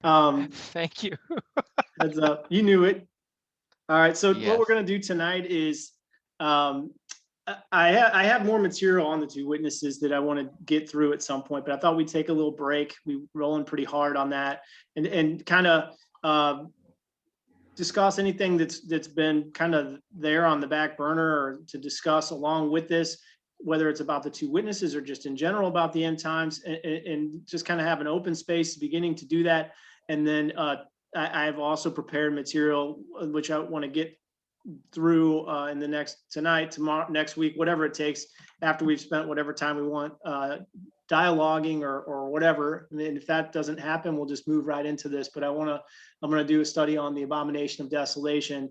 Thank you. Heads up, you knew it. All right, so what we're Yes. going to do tonight is um, I have more material on the two witnesses that I want to get through at some point, but I thought we'd take a little break. We rolling pretty hard on that, and kind of discuss anything that's been kind of there on the back burner, or to discuss along with this, whether it's about the two witnesses or just in general about the end times, and just kind of have an open space beginning to do that. And then I've also prepared material which I want to get through in the tonight, tomorrow, next week, whatever it takes, after we've spent whatever time we want dialoguing or whatever. And if that doesn't happen, we'll just move right into this. But I'm going to do a study on the Abomination of Desolation.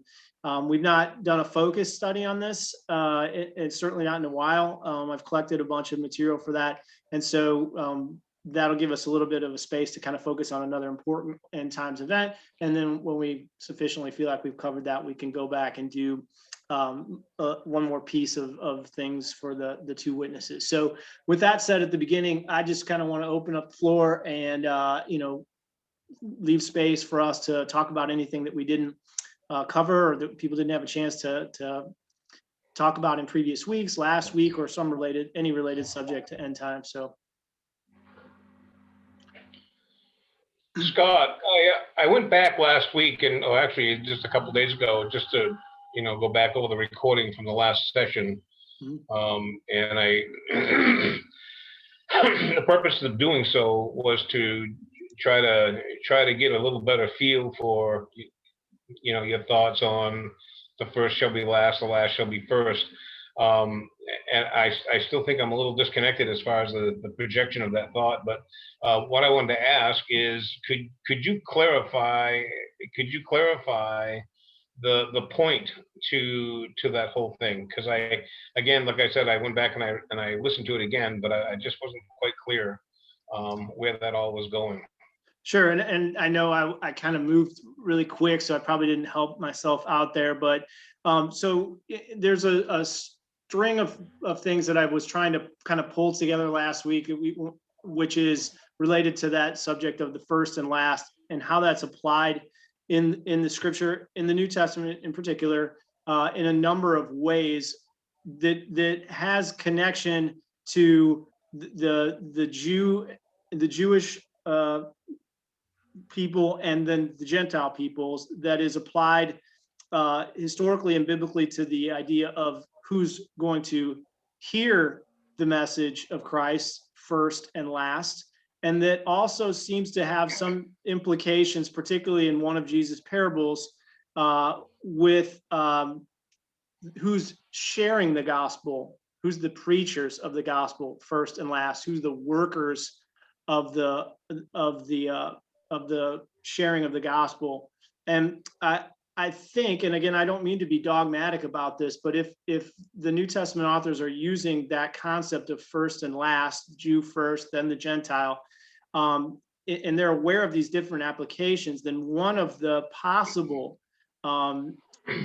We've not done a focused study on this. It's certainly not in a while. I've collected a bunch of material for that. And so that'll give us a little bit of a space to kind of focus on another important end times event. And then when we sufficiently feel like we've covered that, we can go back and do one more piece of things for the two witnesses. So with that said, at the beginning, I just kind of want to open up the floor and, leave space for us to talk about anything that we didn't cover, or that people didn't have a chance to talk about in previous weeks, last week, or any related subject to end time. So Scott, I went back last week, and actually just a couple of days ago, just to go back over the recording from the last session, and I the purpose of doing so was to try to get a little better feel for your thoughts on the first shall be last, the last shall be first. And I still think I'm a little disconnected as far as the projection of that thought. But what I wanted to ask is, could you clarify the point to that whole thing? Because again, like I said, I went back and I listened to it again, but I just wasn't quite clear where that all was going. Sure, and I know I kind of moved really quick, so I probably didn't help myself out there. But so there's a string of things that I was trying to kind of pull together last week, which is related to that subject of the first and last, and how that's applied in the Scripture, in the New Testament in particular, in a number of ways that has connection to the Jewish people, and then the Gentile peoples, that is applied historically and biblically to the idea of who's going to hear the message of Christ first and last. And that also seems to have some implications, particularly in one of Jesus' parables, with who's sharing the gospel, who's the preachers of the gospel first and last, who's the workers of the sharing of the gospel. And I think, and again, I don't mean to be dogmatic about this, but if the New Testament authors are using that concept of first and last, Jew first, then the Gentile, and they're aware of these different applications, then one of the possible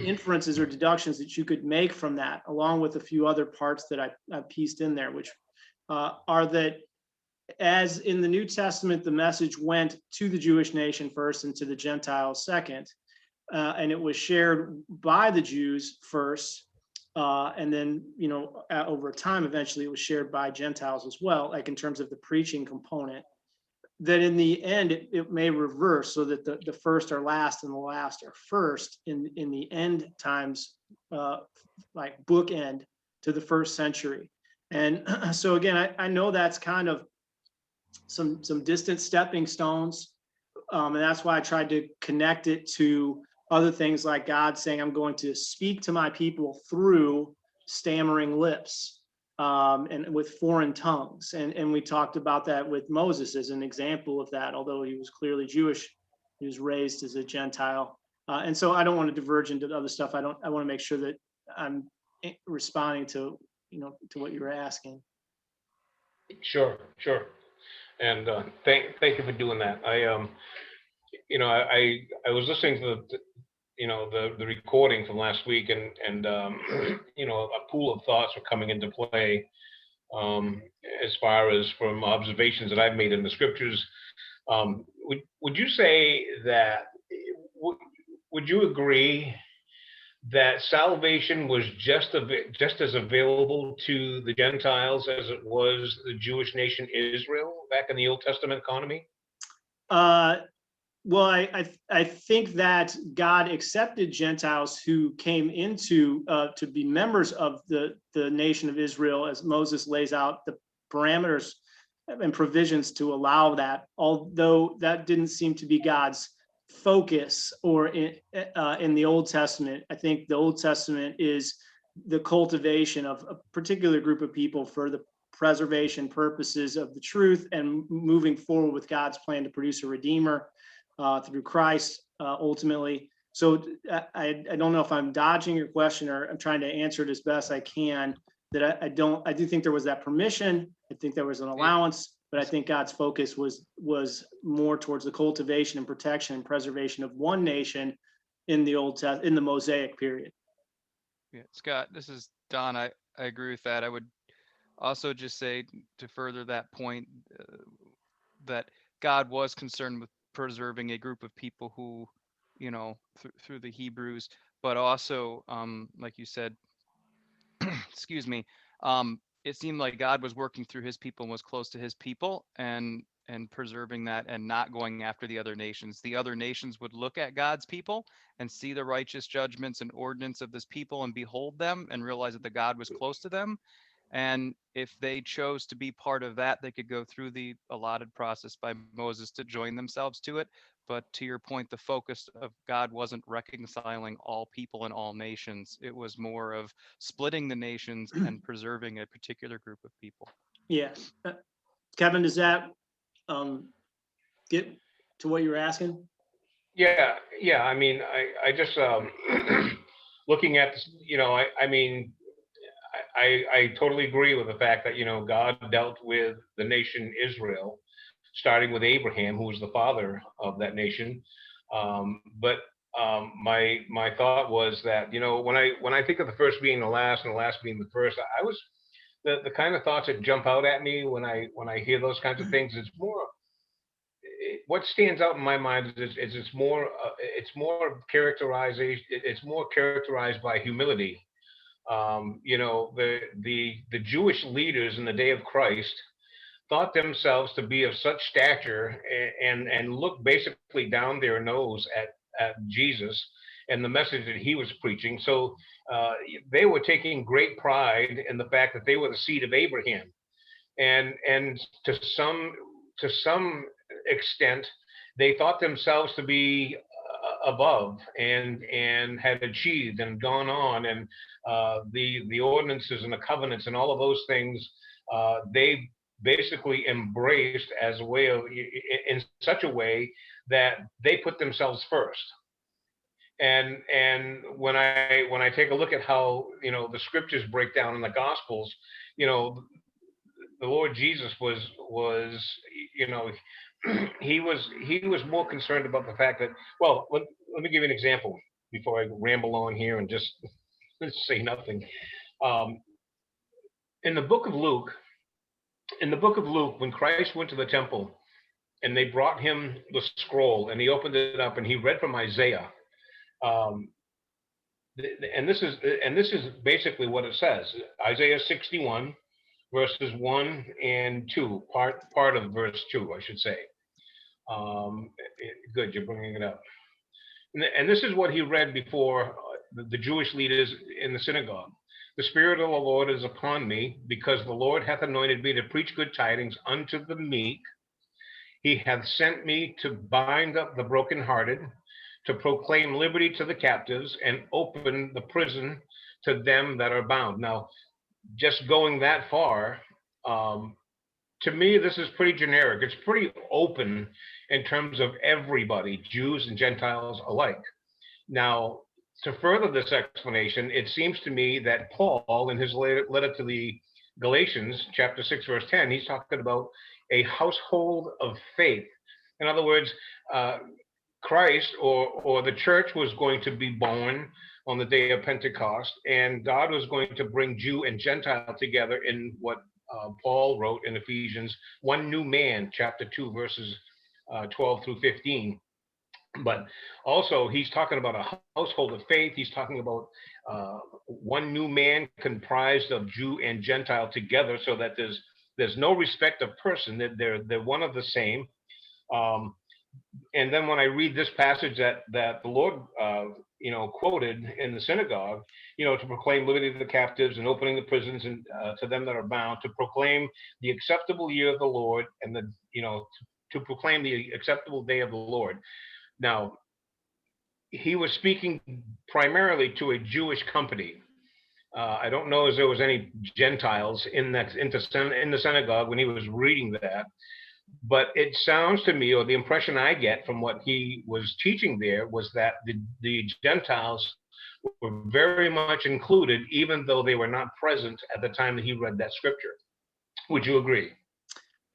inferences or deductions that you could make from that, along with a few other parts that I pieced in there, which are that, as in the New Testament, the message went to the Jewish nation first and to the Gentiles second, and it was shared by the Jews first, and then over time, eventually, it was shared by Gentiles as well, like in terms of the preaching component. That in the end, it may reverse, so that the first are last and the last are first in the end times, like bookend to the first century. And so again, I know that's kind of some distant stepping stones, and that's why I tried to connect it to other things, like God saying, I'm going to speak to my people through stammering lips, and with foreign tongues. And we talked about that with Moses as an example of that. Although he was clearly Jewish, he was raised as a Gentile. And so I don't want to diverge into other stuff. I want to make sure that I'm responding to what you were asking. Sure. And thank you for doing that. I was listening to the recording from last week, and a pool of thoughts were coming into play, as far as from observations that I've made in the scriptures, would you say that, would, would you agree that salvation was just as available to the Gentiles as it was the Jewish nation Israel back in the Old Testament economy? Uh, well, I think that God accepted Gentiles who came into to be members of the nation of Israel, as Moses lays out the parameters and provisions to allow that. Although that didn't seem to be God's focus, or in the Old Testament. I think the Old Testament is the cultivation of a particular group of people for the preservation purposes of the truth and moving forward with God's plan to produce a redeemer through Christ ultimately. So I don't know if I'm dodging your question, or I'm trying to answer it as best I can. That I do think there was that permission. I think there was an allowance, but I think God's focus was more towards the cultivation and protection and preservation of one nation in the Mosaic period. Yeah, Scott, this is Don. I agree with that. I would also just say, to further that point, that God was concerned with preserving a group of people who, through the Hebrews, but also, like you said, excuse me, it seemed like God was working through his people and was close to his people, and preserving that and not going after the other nations. The other nations would look at God's people and see the righteous judgments and ordinance of this people and behold them and realize that the God was close to them. And if they chose to be part of that, they could go through the allotted process by Moses to join themselves to it. But to your point, the focus of God wasn't reconciling all people and all nations. It was more of splitting the nations and preserving a particular group of people. Yeah. Kevin, does that get to what you were asking? Yeah, yeah. I mean, I just looking at this, I mean, I totally agree with the fact that God dealt with the nation Israel, starting with Abraham, who was the father of that nation. But my thought was that when I think of the first being the last and the last being the first, I was the kind of thoughts that jump out at me when I hear those kinds of things. It's more what stands out in my mind is it's more characterization. It's more characterized by humility. The Jewish leaders in the day of Christ thought themselves to be of such stature, and looked basically down their nose at Jesus and the message that he was preaching. So they were taking great pride in the fact that they were the seed of Abraham, and to some extent they thought themselves to be above and had achieved and gone on, and the ordinances and the covenants and all of those things they basically embraced as a way of, in such a way that they put themselves first. And when I take a look at how the scriptures break down in the Gospels, the Lord Jesus was he was more concerned about the fact that, well, let me give you an example before I ramble on here and just say nothing. In the book of Luke, when Christ went to the temple and they brought him the scroll and he opened it up and he read from Isaiah, and this is basically what it says. Isaiah 61 verses 1 and 2, part of verse 2, I should say. Good, you're bringing it up. And this is what he read before the Jewish leaders in the synagogue. The Spirit of the Lord is upon me, because the Lord hath anointed me to preach good tidings unto the meek. He hath sent me to bind up the brokenhearted, to proclaim liberty to the captives, and open the prison to them that are bound. Now, just going that far, to me, this is pretty generic. It's pretty open in terms of everybody, Jews and Gentiles alike. Now, to further this explanation, it seems to me that Paul, in his letter to the Galatians, chapter 6, verse 10, he's talking about a household of faith. In other words, Christ or the church was going to be born on the day of Pentecost, and God was going to bring Jew and Gentile together in what Paul wrote in Ephesians, one new man, chapter 2, verses 12 through 15. But also, he's talking about a household of faith. He's talking about one new man comprised of Jew and Gentile together, so that there's no respect of person. That they're one of the same. And then when I read this passage that the Lord quoted in the synagogue, to proclaim liberty to the captives and opening the prisons and to them that are bound, to proclaim the acceptable year of the Lord, and to proclaim the acceptable day of the Lord. Now, he was speaking primarily to a Jewish company. I don't know if there was any Gentiles in the synagogue when he was reading that, but it sounds to me, or the impression I get from what he was teaching there, was that the Gentiles were very much included, even though they were not present at the time that he read that scripture. Would you agree?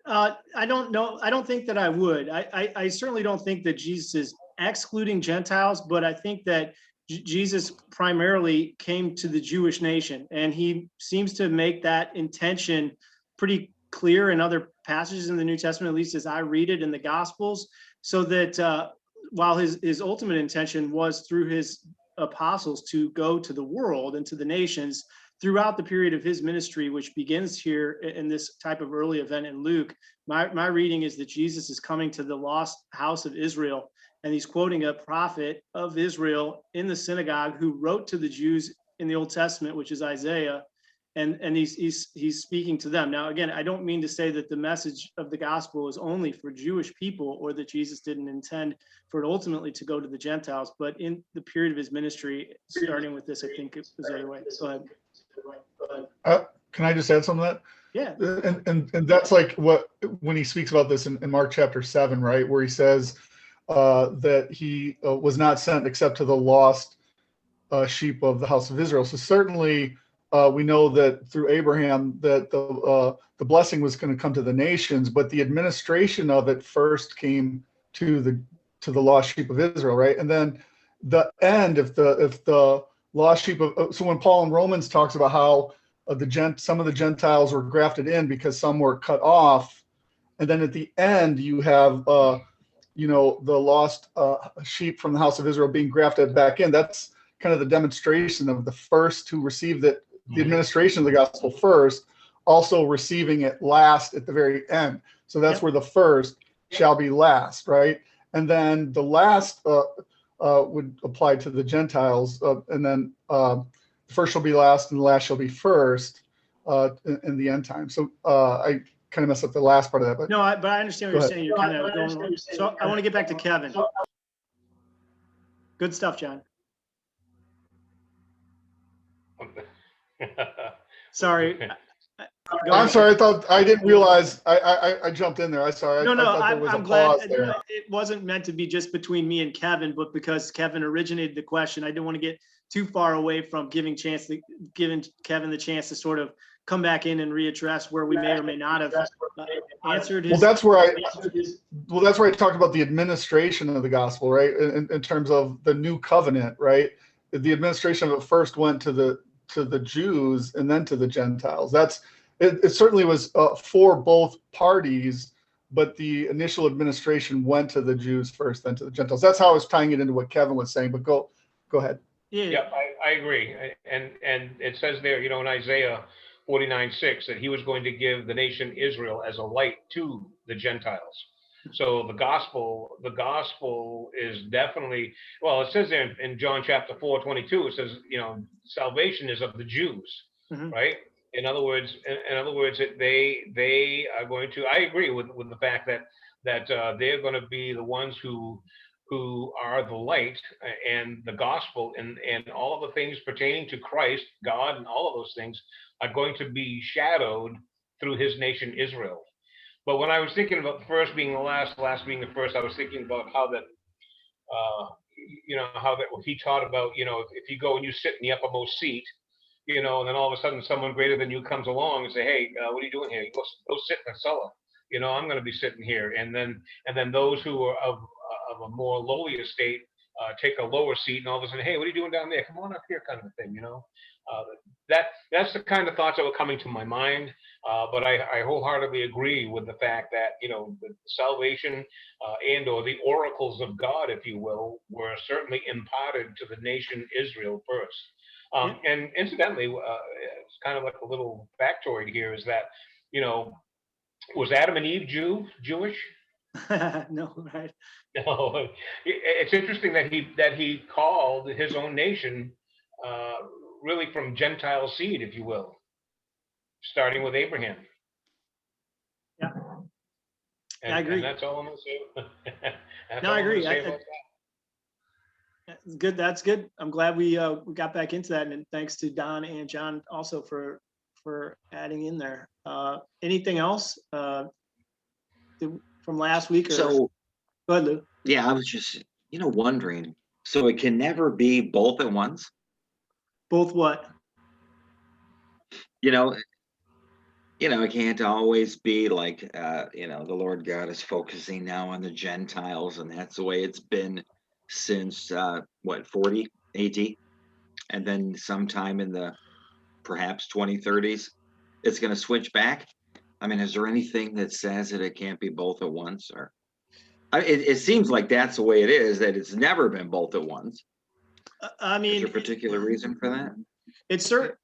I don't know. I don't think that I would. I certainly don't think that Jesus is excluding Gentiles, but I think that Jesus primarily came to the Jewish nation, and he seems to make that intention pretty clear in other passages in the New Testament, at least as I read it in the Gospels, so that while his ultimate intention was through his apostles to go to the world and to the nations throughout the period of his ministry, which begins here in this type of early event in Luke, my reading is that Jesus is coming to the lost house of Israel, and he's quoting a prophet of Israel in the synagogue who wrote to the Jews in the Old Testament, which is Isaiah, and he's speaking to them. Now, again, I don't mean to say that the message of the gospel is only for Jewish people, or that Jesus didn't intend for it ultimately to go to the Gentiles, but in the period of his ministry, starting with this, I think it was the other way. Go ahead. Can I just add some of that? Yeah. And that's like when he speaks about this in Mark chapter 7, right, where he says that he was not sent except to the lost sheep of the house of Israel. So certainly we know that through Abraham that the blessing was going to come to the nations, but the administration of it first came to the lost sheep of Israel, right? And then the end, if the lost sheep of, so when Paul in Romans talks about how some of the Gentiles were grafted in because some were cut off, and then at the end you have the lost sheep from the house of Israel being grafted back in. That's kind of the demonstration of the first who received it, the administration of the gospel first, also receiving it last at the very end. So that's where the first shall be last, right? And then the last would apply to the Gentiles, and then the first shall be last and the last shall be first in the end time. So I kind of messed up the last part of that. But no, but I understand what you're saying. You're kind of going. So I want to get back to Kevin. Good stuff, John. Sorry. I'm sorry. I didn't realize I jumped in there. I'm sorry. No, I thought there was I'm a glad pause there. it wasn't meant to be just between me and Kevin, but because Kevin originated the question, I didn't want to get too far away from giving Kevin the chance to sort of come back in and readdress where we may or may not have answered his. Well, that's where I talked about the administration of the gospel, right? In terms of the new covenant, right? The administration of it first went to the Jews and then to the Gentiles. It certainly was for both parties, but the initial administration went to the Jews first, then to the Gentiles. That's how I was tying it into what Kevin was saying. But go ahead. Yeah, I agree. And it says there, in Isaiah 49:6, that he was going to give the nation Israel as a light to the Gentiles. So the gospel is definitely, well, it says there in John chapter 4:22, it says, salvation is of the Jews, right? In other words, they are going to. I agree with the fact that they're going to be the ones who are the light, and the gospel and all of the things pertaining to Christ, God, and all of those things are going to be shadowed through his nation Israel. But when I was thinking about the first being the last being the first, I was thinking about how that, how that he taught about, if you go and you sit in the uppermost seat, and then all of a sudden someone greater than you comes along and say, hey, what are you doing here? You go sit in the cellar. I'm going to be sitting here. And then those who are of a more lowly estate take a lower seat, and all of a sudden, hey, what are you doing down there? Come on up here, kind of a thing, you know. That's the kind of thoughts that were coming to my mind. But I wholeheartedly agree with the fact that, you know, the salvation and or the oracles of God, if you will, were certainly imparted to the nation Israel first. And incidentally, it's kind of like a little factoid here is that, you know, was Adam and Eve Jewish? No, right. No. It's interesting that he called his own nation really from Gentile seed, if you will, starting with Abraham. Yeah. And, I agree. And that's all I'm going to say. That's No, all I I'm gonna agree. say about that. Good. That's good. I'm glad we got back into that, and thanks to Don and John also for adding in there. Anything else from last week? Or... So, Go ahead, Lou. yeah, I was just, wondering. So it can never be both at once? Both what? You know, it can't always be like, the Lord God is focusing now on the Gentiles, and that's the way it's been since, 40 AD? And then sometime in the perhaps 2030s, it's going to switch back? I mean, is there anything that says that it can't be both at once? Or it seems like that's the way it is, that it's never been both at once. I mean, is there a particular reason for that? It's certain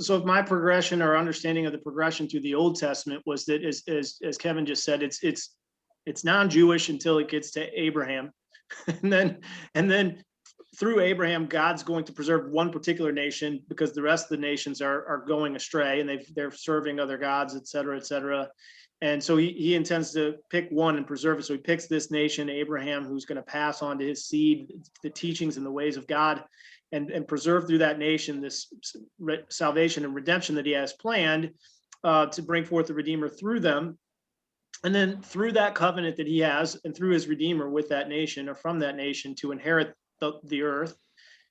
so if my progression or understanding of the progression through the Old Testament was that as Kevin just said, it's non-Jewish until it gets to Abraham. and then through Abraham, God's going to preserve one particular nation because the rest of the nations are going astray and they're serving other gods, et cetera, et cetera. And so he intends to pick one and preserve it. So he picks this nation, Abraham, who's going to pass on to his seed the teachings and the ways of God, and preserve through that nation this salvation and redemption that he has planned to bring forth the Redeemer through them. And then through that covenant that he has and through his Redeemer with that nation or from that nation to inherit the earth,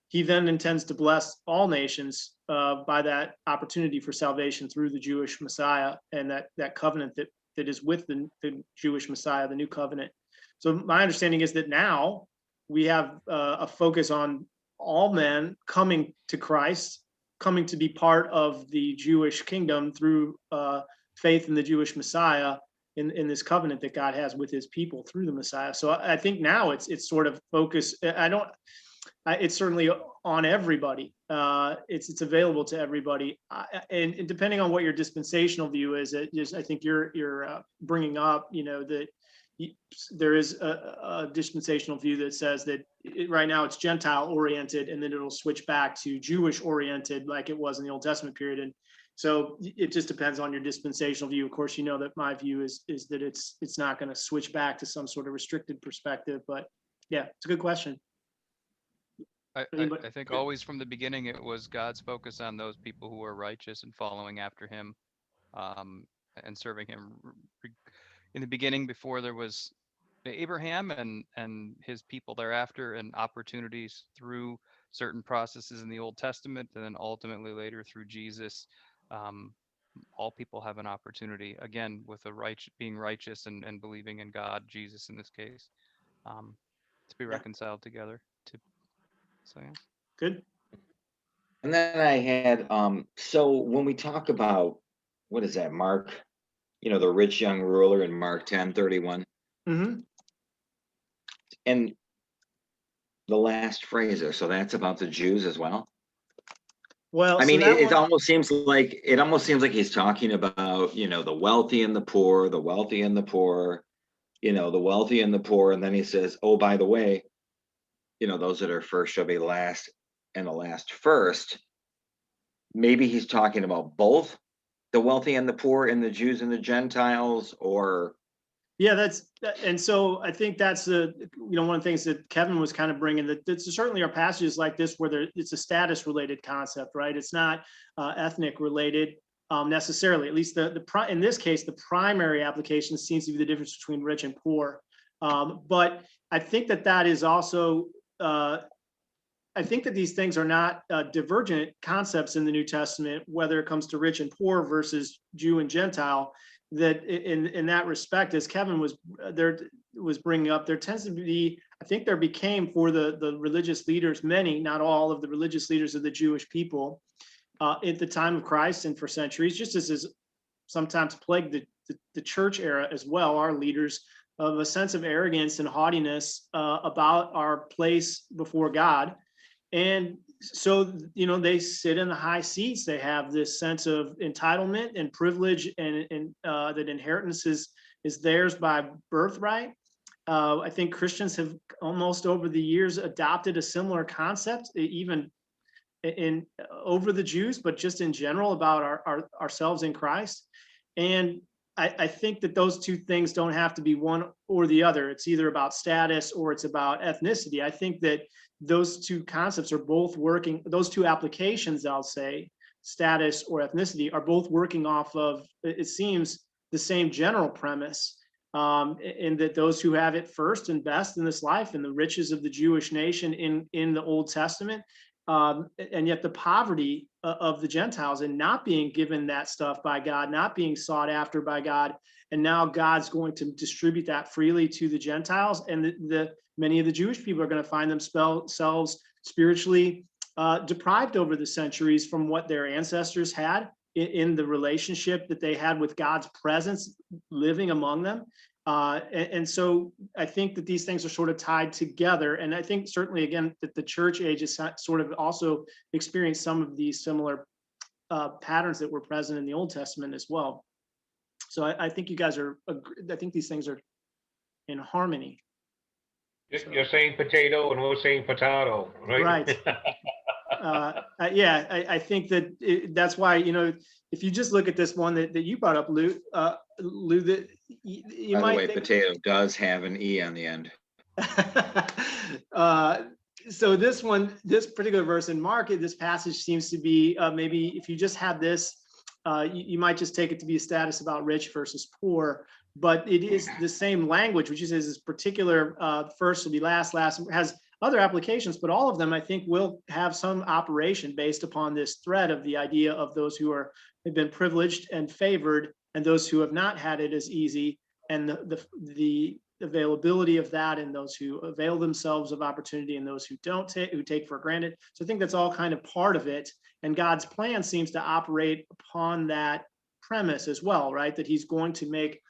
he then intends to bless all nations by that opportunity for salvation through the Jewish Messiah and that covenant that is with the Jewish Messiah, the new covenant. So my understanding is that now we have a focus on all men coming to Christ, coming to be part of the Jewish kingdom through faith in the Jewish Messiah in this covenant that God has with his people through the Messiah. So I think now it's sort of focus. It's certainly on everybody. It's available to everybody, and depending on what your dispensational view is, I think you're bringing up, that there is a dispensational view that says that right now it's Gentile oriented, and then it'll switch back to Jewish oriented, like it was in the Old Testament period. And so it just depends on your dispensational view. Of course, that my view is that it's not going to switch back to some sort of restricted perspective. But yeah, it's a good question. I think always from the beginning it was God's focus on those people who are righteous and following after him, and serving him. In the beginning, before there was Abraham and his people thereafter, and opportunities through certain processes in the Old Testament, and then ultimately later through Jesus, all people have an opportunity, again, with being righteous and believing in God, Jesus in this case, to be reconciled together. So yeah. Good. And then I had, so when we talk about, what is that, Mark, the rich young ruler in Mark 10:31. Mm-hmm. And the last phrase there, so that's about the Jews as well. Well, I mean, it almost seems like he's talking about, the wealthy and the poor, the wealthy and the poor, the wealthy and the poor. And then he says, oh, by the way, those that are first shall be last, and the last first. Maybe he's talking about both the wealthy and the poor, and the Jews and the Gentiles, or. Yeah, and so I think that's one of the things that Kevin was kind of bringing, that certainly are passages like this where it's a status related concept, right? It's not ethnic related necessarily. At least in this case, the primary application seems to be the difference between rich and poor. But I think that is also, I think that these things are not divergent concepts in the New Testament, whether it comes to rich and poor versus Jew and Gentile. That in that respect, as Kevin was bringing up, there tends to be I think there became for the religious leaders, many, not all of the religious leaders of the Jewish people at the time of Christ and for centuries, just as is sometimes plagued the church era as well, our leaders, of a sense of arrogance and haughtiness about our place before God. And so, they sit in the high seats. They have this sense of entitlement and privilege, and that inheritance is theirs by birthright. I think Christians have almost over the years adopted a similar concept, even in over the Jews, but just in general about ourselves in Christ. And I think that those two things don't have to be one or the other. It's either about status or it's about ethnicity. I think that those two concepts are both working, those two applications, I'll say, status or ethnicity, are both working off of, it seems, the same general premise, in that those who have it first and best in this life and the riches of the Jewish nation in the Old Testament, and yet the poverty of the Gentiles and not being given that stuff by God, not being sought after by God. And now God's going to distribute that freely to the Gentiles. And many of the Jewish people are going to find themselves spiritually deprived over the centuries from what their ancestors had in the relationship that they had with God's presence living among them. And so I think that these things are sort of tied together. And I think certainly, again, that the church age has sort of also experienced some of these similar patterns that were present in the Old Testament as well. So I think you guys I think these things are in harmony. You're saying potato and we're saying potato, right? Right. Yeah, I think that that's why, if you just look at this one that you brought up, Lou, that you By might the way, think, potato does have an E on the end. so this particular verse in Mark, this passage seems to be maybe if you just had this, you might just take it to be a status about rich versus poor, but it is the same language, which is this particular first will be last has other applications, but all of them I think will have some operation based upon this thread of the idea of those who have been privileged and favored and those who have not had it as easy, and the availability of that, and those who avail themselves of opportunity and those who don't who take for granted. So I think that's all kind of part of it. And God's plan seems to operate upon that premise as well, right? That he's going to make,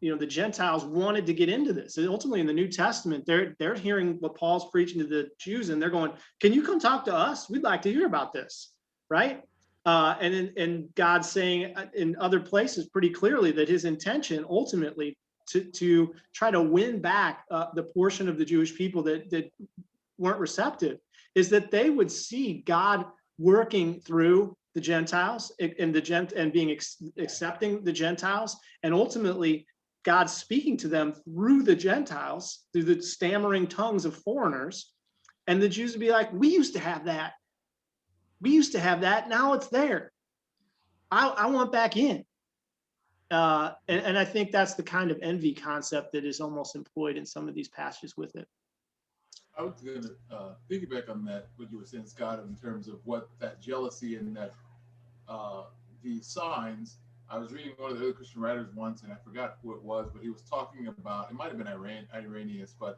the Gentiles wanted to get into this. And ultimately in the New Testament, they're hearing what Paul's preaching to the Jews and they're going, can you come talk to us? We'd like to hear about this, right? And God's saying in other places pretty clearly that his intention ultimately to try to win back the portion of the Jewish people that weren't receptive is that they would see God working through the Gentiles and being accepting the Gentiles, and ultimately God speaking to them through the Gentiles, through the stammering tongues of foreigners. And the Jews would be like, we used to have that. We used to have that. Now it's there. I want back in. And I think that's the kind of envy concept that is almost employed in some of these passages with it. I was going to piggyback on that, what you were saying, Scott, in terms of what that jealousy and that the signs. I was reading one of the early Christian writers once, and I forgot who it was, but he was talking about, it might have been Irenaeus, but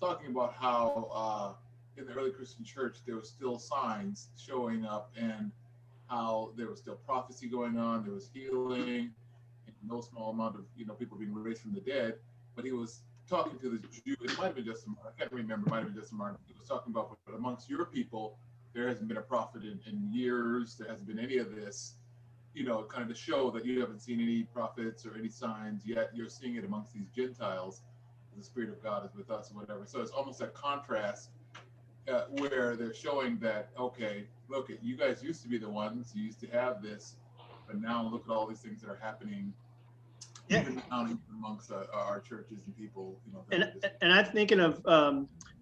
talking about how in the early Christian church, there was still signs showing up and how there was still prophecy going on, there was healing, and no small amount of people being raised from the dead. But he was talking to the Jew, it might have been Justin, I can't remember, it might have been Justin Martin. He was talking about, but amongst your people, there hasn't been a prophet in years, there hasn't been any of this, kind of to show that you haven't seen any prophets or any signs, yet you're seeing it amongst these Gentiles. The Spirit of God is with us, or whatever. So it's almost that contrast where they're showing that, okay, look, you guys used to be the ones who used to have this, but now look at all these things that are happening, even amongst our churches and people. And I'm thinking of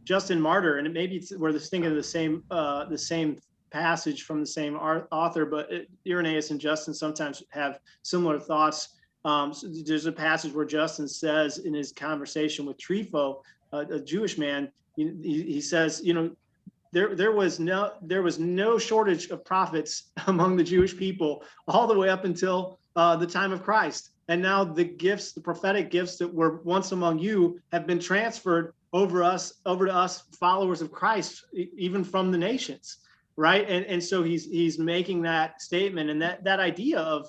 Justin Martyr, and maybe we're just thinking of the same passage from the same author, but Irenaeus and Justin sometimes have similar thoughts. So there's a passage where Justin says in his conversation with Trypho, a Jewish man, he says, there was no shortage of prophets among the Jewish people all the way up until the time of Christ. And now the prophetic gifts that were once among you have been transferred over to us followers of Christ, even from the nations, right? And so he's making that statement, and that idea of,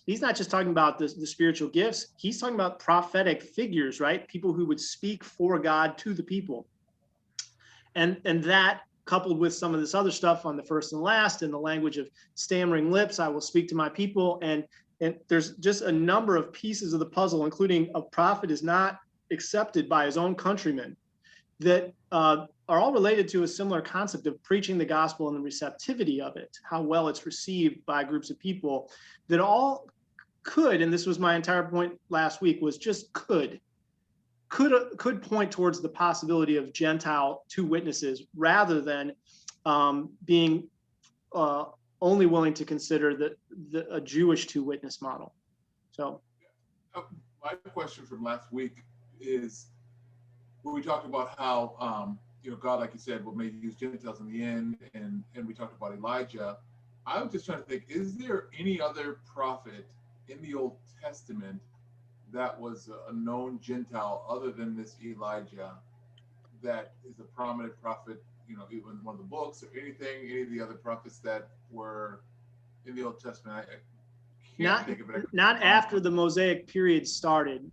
he's not just talking about the spiritual gifts, he's talking about prophetic figures, right? People who would speak for God to the people. And that, coupled with some of this other stuff on the first and last, in the language of stammering lips, I will speak to my people. And there's just a number of pieces of the puzzle, including a prophet is not accepted by his own countrymen, that are all related to a similar concept of preaching the gospel and the receptivity of it, how well it's received by groups of people, that all could, and this was my entire point last week, was just could point towards the possibility of Gentile two witnesses, rather than being only willing to consider a Jewish two witness model. So my question from last week is, when we talked about how God, like you said, will maybe use Gentiles in the end, and we talked about Elijah. I was just trying to think, is there any other prophet in the Old Testament that was a known Gentile other than this Elijah, that is a prominent prophet, even one of the books or anything, any of the other prophets that were in the Old Testament? I can't think of it. Not after the Mosaic period started,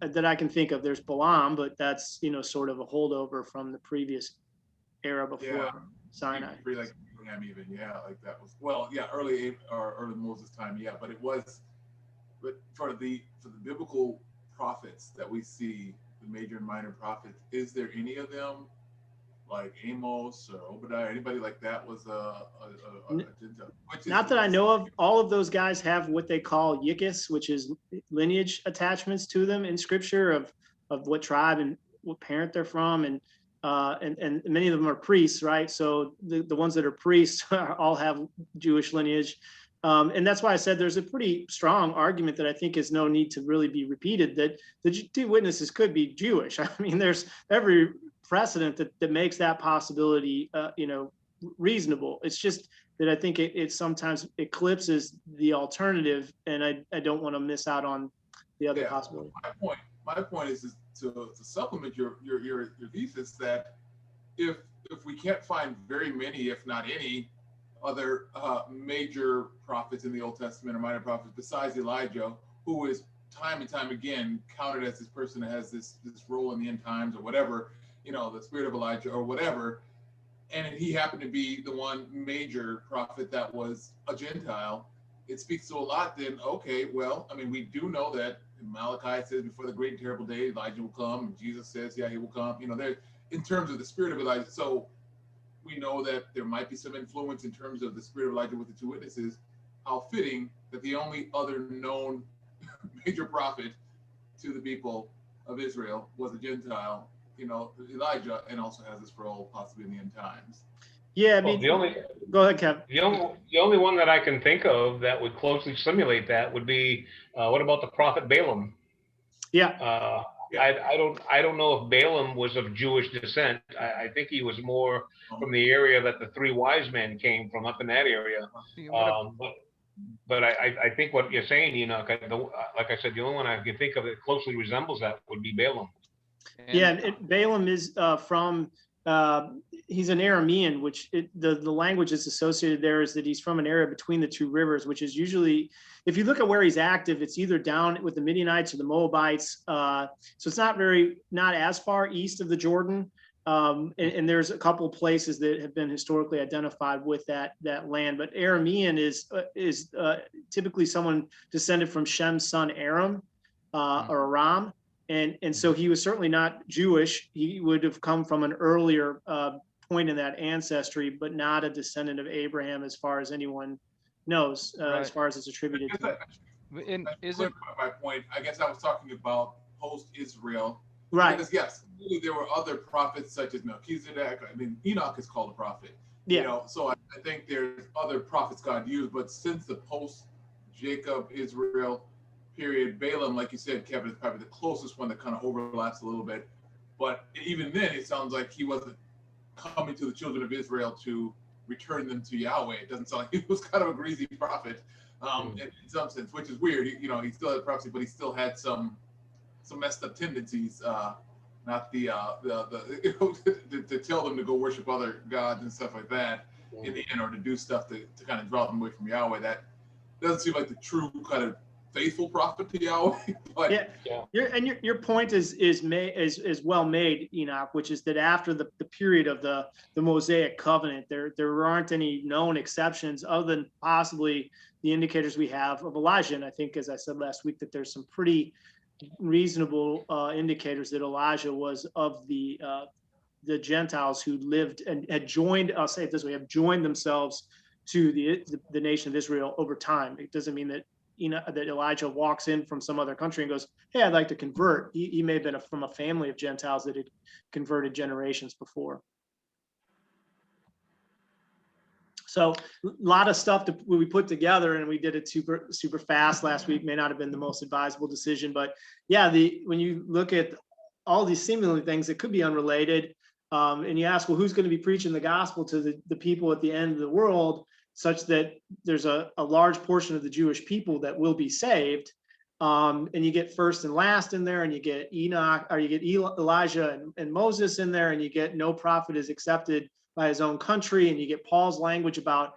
that I can think of. There's Balaam, but that's, sort of a holdover from the previous era before Sinai. Pretty like Abraham even, like that was, early Moses time, but it was. But for the biblical prophets that we see, the major and minor prophets, is there any of them, like Amos or Obadiah, anybody like that was a Gentile? Not that I know of. All of those guys have what they call yikis, which is lineage attachments to them in Scripture of what tribe and what parent they're from, and many of them are priests, right? So the ones that are priests all have Jewish lineage. And that's why I said there's a pretty strong argument that I think is no need to really be repeated, that the two witnesses could be Jewish. I mean, there's every precedent that makes that possibility, reasonable. It's just that I think it sometimes eclipses the alternative, and I don't want to miss out on the other possibility. My point is to supplement your thesis, that if we can't find very many, if not any, other major prophets in the Old Testament or minor prophets besides Elijah, who is time and time again counted as this person that has this role in the end times or whatever, the spirit of Elijah or whatever, and he happened to be the one major prophet that was a Gentile, it speaks to a lot then, okay, well, I mean, we do know that Malachi says before the great and terrible day, Elijah will come, and Jesus says, he will come, there, in terms of the spirit of Elijah. So we know that there might be some influence in terms of the spirit of Elijah with the two witnesses. How fitting that the only other known major prophet to the people of Israel was a Gentile, Elijah, and also has this role possibly in the end times. Yeah, I mean, go ahead, Kev. The only one that I can think of that would closely simulate that would be, what about the prophet Balaam? Yeah. I don't know if Balaam was of Jewish descent. I think he was more from the area that the three wise men came from, up in that area. But I think what you're saying, Enoch, like I said, the only one I can think of that closely resembles that would be Balaam. Balaam is from, he's an Aramean, which the language that's associated there is that he's from an area between the two rivers, which is usually, if you look at where he's active, it's either down with the Midianites or the Moabites. So it's not as far east of the Jordan. And there's a couple of places that have been historically identified with that land. But Aramean is typically someone descended from Shem's son Aram or Aram. And so he was certainly not Jewish. He would have come from an earlier point in that ancestry, but not a descendant of Abraham, as far as anyone knows, as far as it's attributed to. My point, I guess I was talking about post-Israel. Right. Because yes, there were other prophets such as Melchizedek. I mean, Enoch is called a prophet. Yeah. So I think there's other prophets God used, but since the post-Jacob Israel period, Balaam, like you said, Kevin, is probably the closest one that kind of overlaps a little bit. But even then, it sounds like he wasn't coming to the children of Israel to return them to Yahweh. It doesn't sound like he was kind of a greasy prophet in some sense, which is weird. He still had prophecy, but he still had some messed up tendencies. not the to tell them to go worship other gods and stuff like that in the end, or to do stuff to kind of draw them away from Yahweh. That doesn't seem like the true kind of faithful prophet to Yahweh. But yeah. Your point is well made, Enoch, which is that after the period of the Mosaic covenant, there aren't any known exceptions other than possibly the indicators we have of Elijah. And I think, as I said last week, that there's some pretty reasonable indicators that Elijah was of the Gentiles who lived and had joined, I'll say it this way, have joined themselves to the nation of Israel over time. It doesn't mean that that Elijah walks in from some other country and goes, "Hey, I'd like to convert." He may have been from a family of Gentiles that had converted generations before. So a lot of stuff that we put together, and we did it super fast last week. May not have been the most advisable decision, but yeah, when you look at all these seemingly things that could be unrelated, and you ask, well, who's going to be preaching the gospel to the people at the end of the world, such that there's a large portion of the Jewish people that will be saved, and you get first and last in there, and you get Enoch, or you get Elijah and Moses in there, and you get no prophet is accepted by his own country, and you get Paul's language about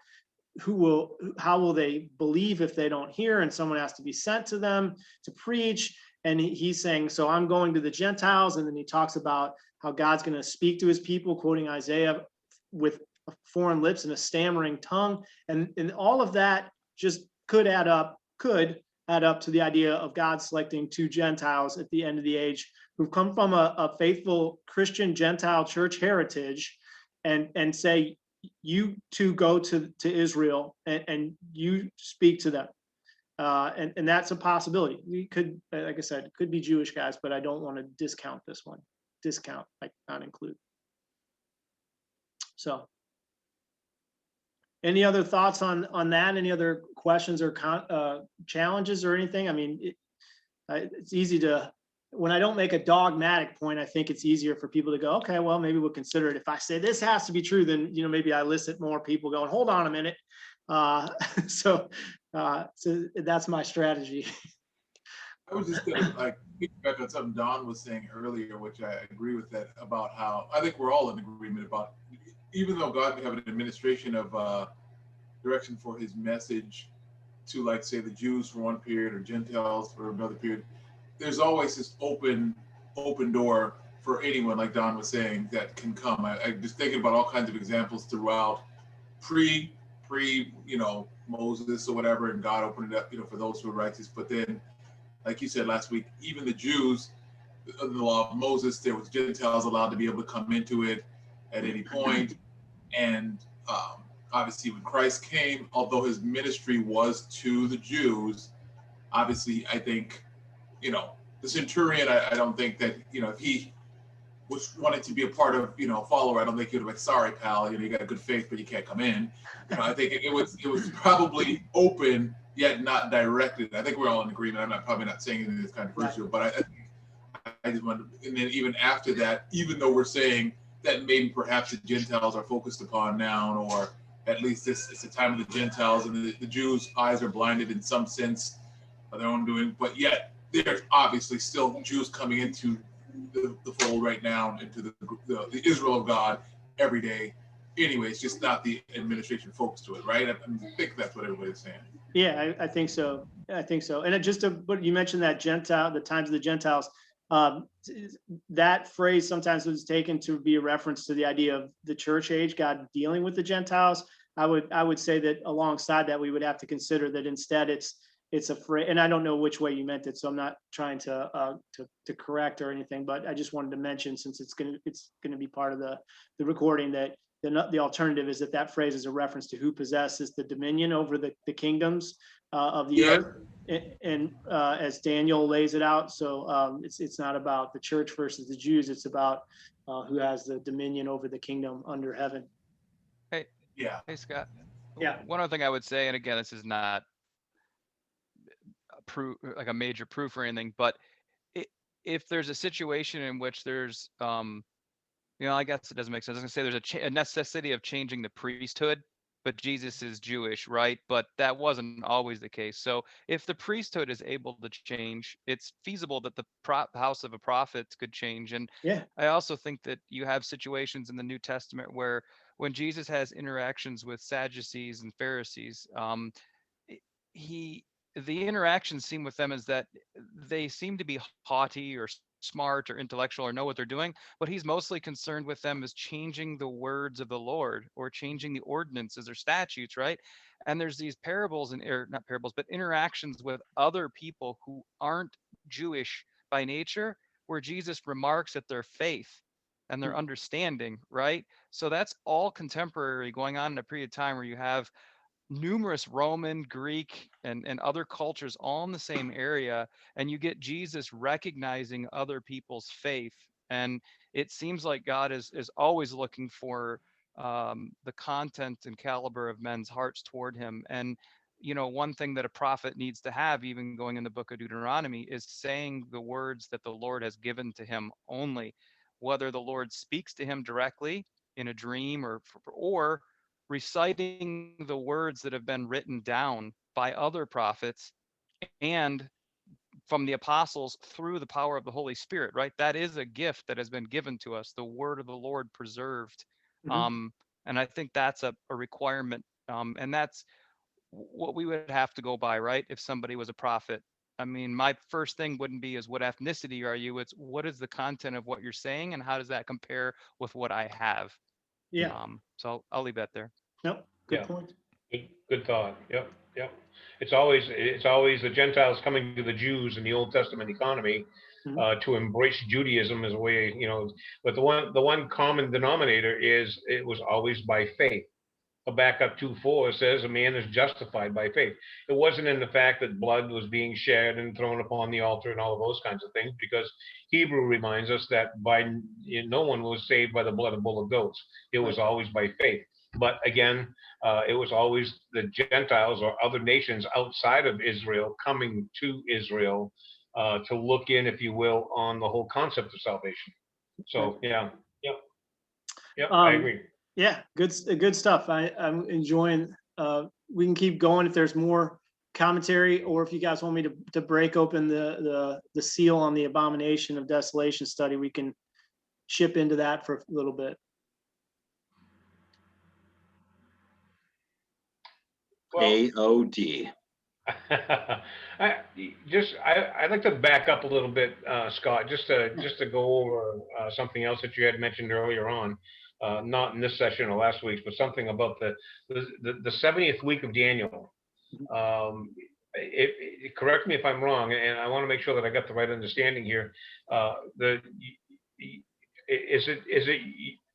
how will they believe if they don't hear, and someone has to be sent to them to preach, and he's saying, so I'm going to the Gentiles, and then he talks about how God's going to speak to his people, quoting Isaiah, with foreign lips and a stammering tongue, and all of that just could add up to the idea of God selecting 2 Gentiles at the end of the age who've come from a faithful Christian Gentile church heritage, and say, you two go to Israel and you speak to them, and that's a possibility. We could, like I said, it could be Jewish guys, but I don't want to discount this one. Like not include. So. Any other thoughts on that? Any other questions or challenges or anything? I mean, it's easy to, when I don't make a dogmatic point, I think it's easier for people to go, okay, well, maybe we'll consider it. If I say this has to be true, then, maybe I elicit more people going, hold on a minute. So that's my strategy. I was just gonna pick back on something Don was saying earlier, which I agree with, that about how I think we're all in agreement about, even though God may have an administration of direction for his message to, like, say, the Jews for one period or Gentiles for another period, there's always this open door for anyone, like Don was saying, that can come. I just thinking about all kinds of examples throughout pre Moses or whatever, and God opened it up, for those who are righteous. But then, like you said last week, even the Jews, under the law of Moses, there was Gentiles allowed to be able to come into it at any point. And obviously when Christ came, although his ministry was to the Jews, obviously I think, the centurion, I don't think that, if he was wanted to be a part of, follower, I don't think he would have been, sorry, pal, you got a good faith, but you can't come in. I think it was probably open, yet not directed. I think we're all in agreement. I'm probably not saying anything that's controversial, but I just wanted, and then even after that, even though we're saying that maybe perhaps the Gentiles are focused upon now, or at least it's the time of the Gentiles, and the Jews' eyes are blinded in some sense of their own doing, but yet there's obviously still Jews coming into the fold right now, into the Israel of God every day. Anyway, it's just not the administration focus to it, right? I think that's what everybody's saying. Yeah, I think so. And just but you mentioned that the times of the Gentiles. That phrase sometimes was taken to be a reference to the idea of the church age, God dealing with the Gentiles. I would say that alongside that, we would have to consider that instead it's a phrase, and I don't know which way you meant it, so I'm not trying to correct or anything, but I just wanted to mention, since it's gonna be part of the recording, that the alternative is that phrase is a reference to who possesses the dominion over the kingdoms of the earth, and as Daniel lays it out. So it's not about the church versus the Jews. It's about who has the dominion over the kingdom under heaven. Hey, Yeah. Hey, Scott. Yeah. One other thing I would say, and again, this is not like a major proof or anything, but if there's a situation in which there's I guess it doesn't make sense. I was gonna say there's a necessity of changing the priesthood but Jesus is Jewish, right? But that wasn't always the case. So if the priesthood is able to change, it's feasible that the house of a prophet could change. And Yeah. I also think that you have situations in the New Testament where when Jesus has interactions with Sadducees and Pharisees, he the interactions seem with them is that they seem to be haughty or smart or intellectual or know what they're doing. What he's mostly concerned with them is changing the words of the Lord or changing the ordinances or statutes, right? And there's these parables and or not parables, but interactions with other people who aren't Jewish by nature, where Jesus remarks at their faith and their understanding, right? So that's all contemporary going on in a period of time where you have numerous Roman, Greek, and other cultures all in the same area, and you get Jesus recognizing other people's faith. And it seems like God is always looking for the content and caliber of men's hearts toward him. And one thing that a prophet needs to have, even going in the book of Deuteronomy, is saying the words that the Lord has given to him only, whether the Lord speaks to him directly in a dream or reciting the words that have been written down by other prophets and from the apostles through the power of the Holy Spirit, right? That is a gift that has been given to us, the word of the Lord preserved. And I think that's a requirement. And that's what we would have to go by, right? If somebody was a prophet. I mean, my first thing wouldn't be is what ethnicity are you? It's what is the content of what you're saying and how does that compare with what I have? Yeah. So I'll leave that there. Nope. Good Yeah. point. Good thought. Yep. It's always the Gentiles coming to the Jews in the Old Testament economy to embrace Judaism as a way, but the one common denominator is it was always by faith. Habakkuk 2:4 says a man is justified by faith. It wasn't in the fact that blood was being shed and thrown upon the altar and all of those kinds of things, because Hebrew reminds us that no one was saved by the blood of bull or goats. It was always by faith. But again, it was always the Gentiles or other nations outside of Israel coming to Israel to look in, if you will, on the whole concept of salvation. So yeah, I agree. Yeah, good stuff. I'm enjoying. We can keep going if there's more commentary, or if you guys want me to break open the seal on the Abomination of Desolation study, we can chip into that for a little bit. Well, AOD. I'd like to back up a little bit, Scott, just to go over something else that you had mentioned earlier on, not in this session or last week's, but something about the 70th week of Daniel. Correct me if I'm wrong, and I want to make sure that I got the right understanding here. Is it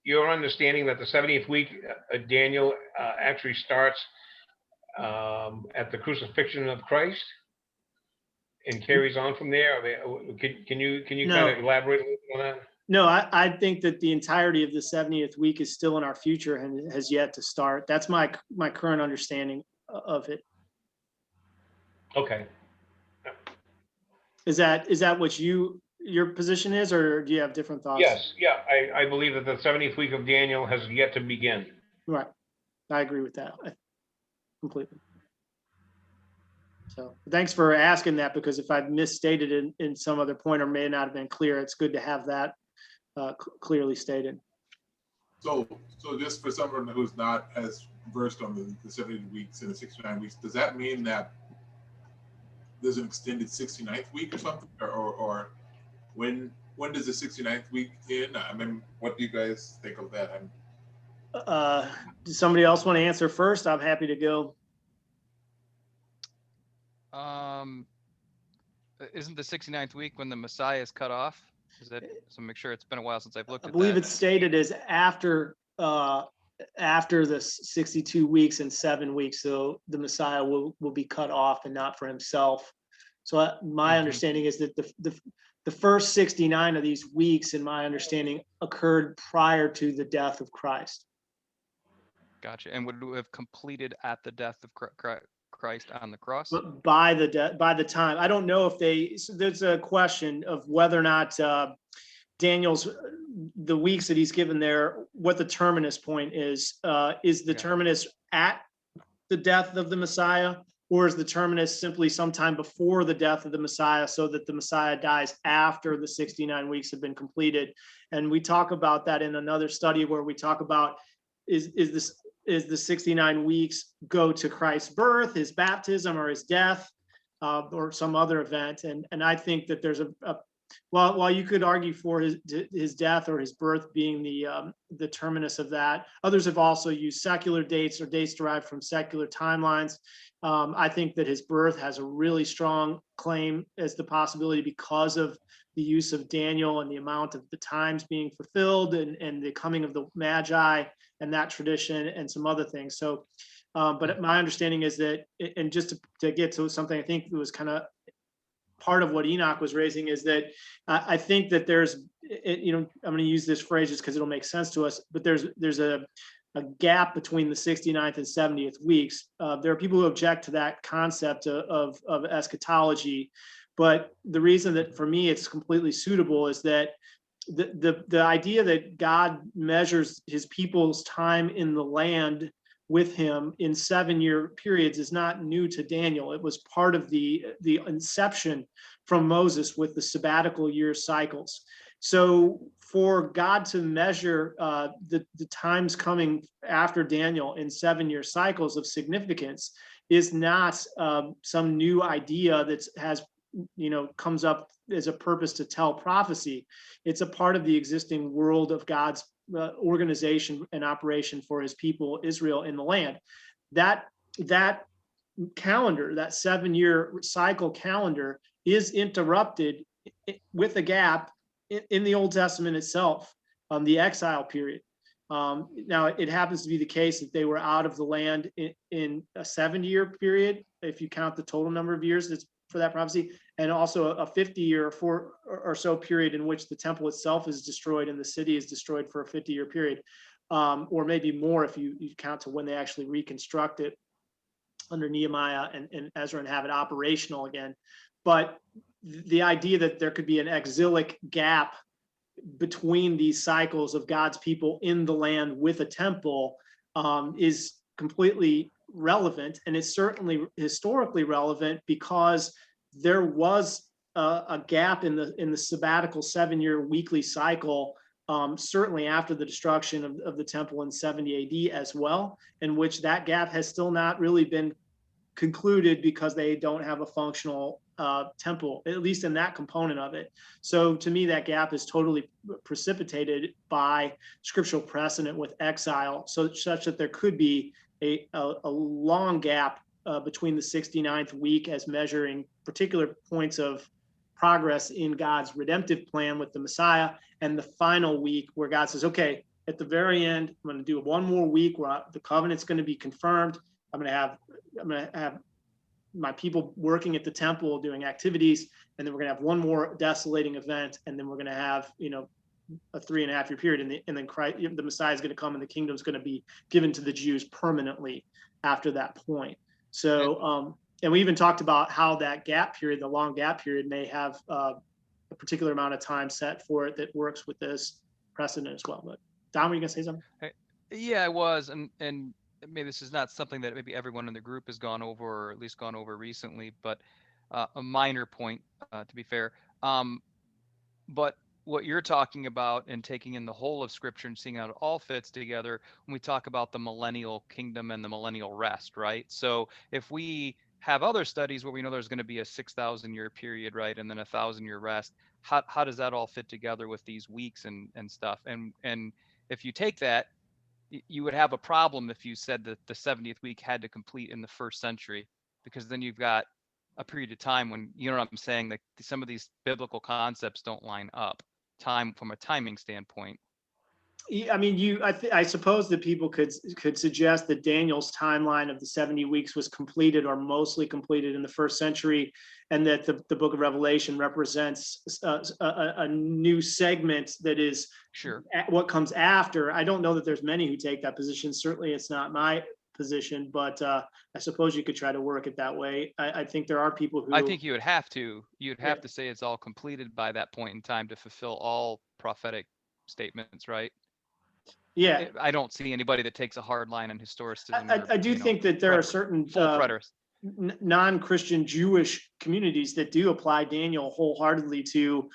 your understanding that the 70th week of Daniel actually starts at the crucifixion of Christ and carries on from there? I mean, can you kind of elaborate a little bit on that? No, I think that the entirety of the 70th week is still in our future and has yet to start. That's my current understanding of it. Okay. Is that what your position is, or do you have different thoughts? Yes. Yeah. I believe that the 70th week of Daniel has yet to begin. Right. I agree with that completely. So thanks for asking that, because if I've misstated it in some other point or may not have been clear, it's good to have that clearly stated. So just for someone who's not as versed on the 70 weeks and the 69 weeks, does that mean that there's an extended 69th week or something, or when does the 69th week end? I mean, what do you guys think of that? Does somebody else want to answer first? I'm happy to go. Isn't the 69th week when the Messiah is cut off? Is that, so make sure, it's been a while since I've looked at that. I believe it's stated as after the 62 weeks and 7 weeks. So the Messiah will be cut off and not for himself. So my understanding is that the first 69 of these weeks, in my understanding, occurred prior to the death of Christ. Gotcha. And would have completed at the death of Christ on the cross? But by the time, I don't know if so there's a question of whether or not Daniel's, the weeks that he's given there, what the terminus point is the terminus at the death of the Messiah, or is the terminus simply sometime before the death of the Messiah, so that the Messiah dies after the 69 weeks have been completed? And we talk about that in another study where we talk about is the 69 weeks go to Christ's birth, his baptism, or his death, or some other event. And I think that there's while you could argue for his death or his birth being the terminus of that, others have also used secular dates or dates derived from secular timelines. I think that his birth has a really strong claim as the possibility because of the use of Daniel and the amount of the times being fulfilled and the coming of the Magi and that tradition and some other things. So, but my understanding is that, and just to get to something I think it was kind of part of what Enoch was raising, is that I think that there's, I'm going to use this phrase just because it'll make sense to us, but there's a gap between the 69th and 70th weeks. There are people who object to that concept of eschatology, but the reason that for me it's completely suitable is that the idea that God measures his people's time in the land with him in 7-year periods is not new to Daniel. It was part of the inception from Moses with the sabbatical year cycles. So for God to measure the times coming after Daniel in 7-year cycles of significance is not some new idea that comes up as a purpose to tell prophecy. It's a part of the existing world of God's organization and operation for his people Israel in the land. That calendar, that 7-year cycle calendar, is interrupted with a gap in the Old Testament itself, the exile period. Now, it happens to be the case that they were out of the land in a 70-year period, if you count the total number of years that's for that prophecy, and also a 50-year or so period in which the temple itself is destroyed and the city is destroyed for a 50-year period, or maybe more if you count to when they actually reconstruct it under Nehemiah and Ezra and have it operational again. But the idea that there could be an exilic gap between these cycles of God's people in the land with a temple is completely relevant, and it's certainly historically relevant because there was a gap in the sabbatical 7-year weekly cycle, certainly after the destruction of the temple in 70 AD as well, in which that gap has still not really been concluded because they don't have a functional temple, at least in that component of it. So to me, that gap is totally precipitated by scriptural precedent with exile, such that there could be a long gap between the 69th week as measuring particular points of progress in God's redemptive plan with the Messiah, and the final week where God says, okay, at the very end, I'm going to do one more week where the covenant's going to be confirmed. I'm going to have my people working at the temple doing activities, and then we're going to have one more desolating event, and then we're going to have a 3.5-year period, and then Christ, the Messiah is going to come, and the kingdom's going to be given to the Jews permanently after that point. So, and we even talked about how that gap period, the long gap period, may have a particular amount of time set for it that works with this precedent as well. But Don, were you going to say something? Yeah, I was, and maybe this is not something that maybe everyone in the group has gone over, or at least gone over recently, but a minor point, to be fair. But what you're talking about and taking in the whole of Scripture and seeing how it all fits together when we talk about the millennial kingdom and the millennial rest, right? So if we have other studies where we know there's going to be a 6,000-year period, right, and then a 1,000-year rest, how does that all fit together with these weeks and stuff? And if you take that, you would have a problem if you said that the 70th week had to complete in the 1st century, because then you've got a period of time when, you know what I'm saying, that some of these biblical concepts don't line up time from a timing standpoint. I mean, I suppose that people could suggest that Daniel's timeline of the 70 weeks was completed or mostly completed in the 1st century, and that the book of Revelation represents a new segment that is sure what comes after. I don't know that there's many who take that position. Certainly it's not my position, but I suppose you could try to work it that way. I think there are people who... I think you would have to. You'd have to say it's all completed by that point in time to fulfill all prophetic statements, right? Yeah, I don't see anybody that takes a hard line on historicism. I do think that there are certain full preterists. non-Christian Jewish communities that do apply Daniel wholeheartely to,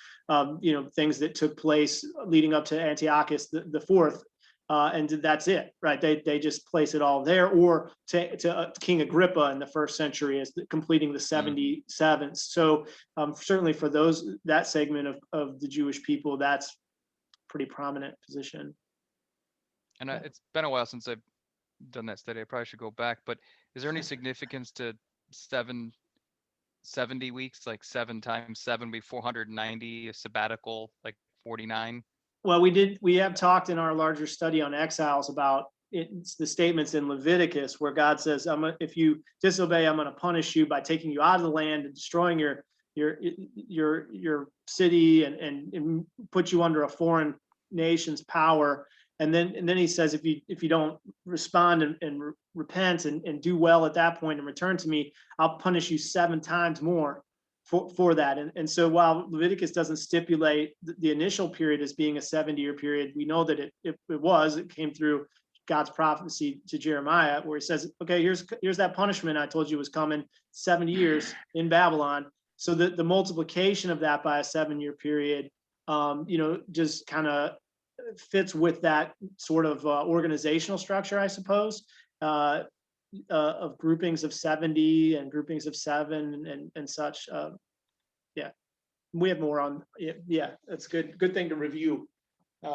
things that took place leading up to Antiochus the fourth, and that's it, right? They just place it all there, or to King Agrippa in the first century as completing the 77. So certainly for that segment of the Jewish people, that's pretty prominent position. And it's been a while since I've done that study. I probably should go back. But is there any significance to 70 weeks, like 7 times 7 would be 490, a sabbatical like 49? Well, we have talked in our larger study on exiles about it's the statements in Leviticus where God says, if you disobey, I'm going to punish you by taking you out of the land and destroying your city and put you under a foreign nation's power. And then he says, if you don't respond and repent and do well at that point and return to me, I'll punish you 7 times more for that. And so while Leviticus doesn't stipulate the initial period as being a 70-year period, we know that it came through God's prophecy to Jeremiah, where he says, okay, here's that punishment I told you was coming, 70 years in Babylon. So the multiplication of that by a 7-year period, just kind of fits with that sort of organizational structure, I suppose, of groupings of 70 and groupings of 7 and such. We have more on. Yeah, that's good. Good thing to review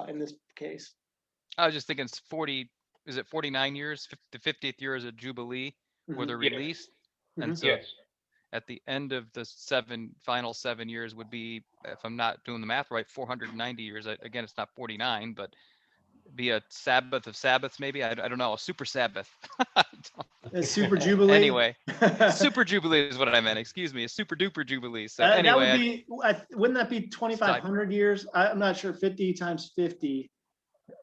in this case. I was just thinking it's 40. Is it 49 years? The 50th year is a jubilee where they're released, and so at the end of the final 7 years would be, if I'm not doing the math right, 490 years. Again, it's not 49, but be a Sabbath of Sabbaths, maybe. I don't know, a super Sabbath. A super jubilee. Anyway, super jubilee is what I meant. Excuse me, a super duper jubilee. So anyway, wouldn't that be 2,500 years? I'm not sure. 50 times 50.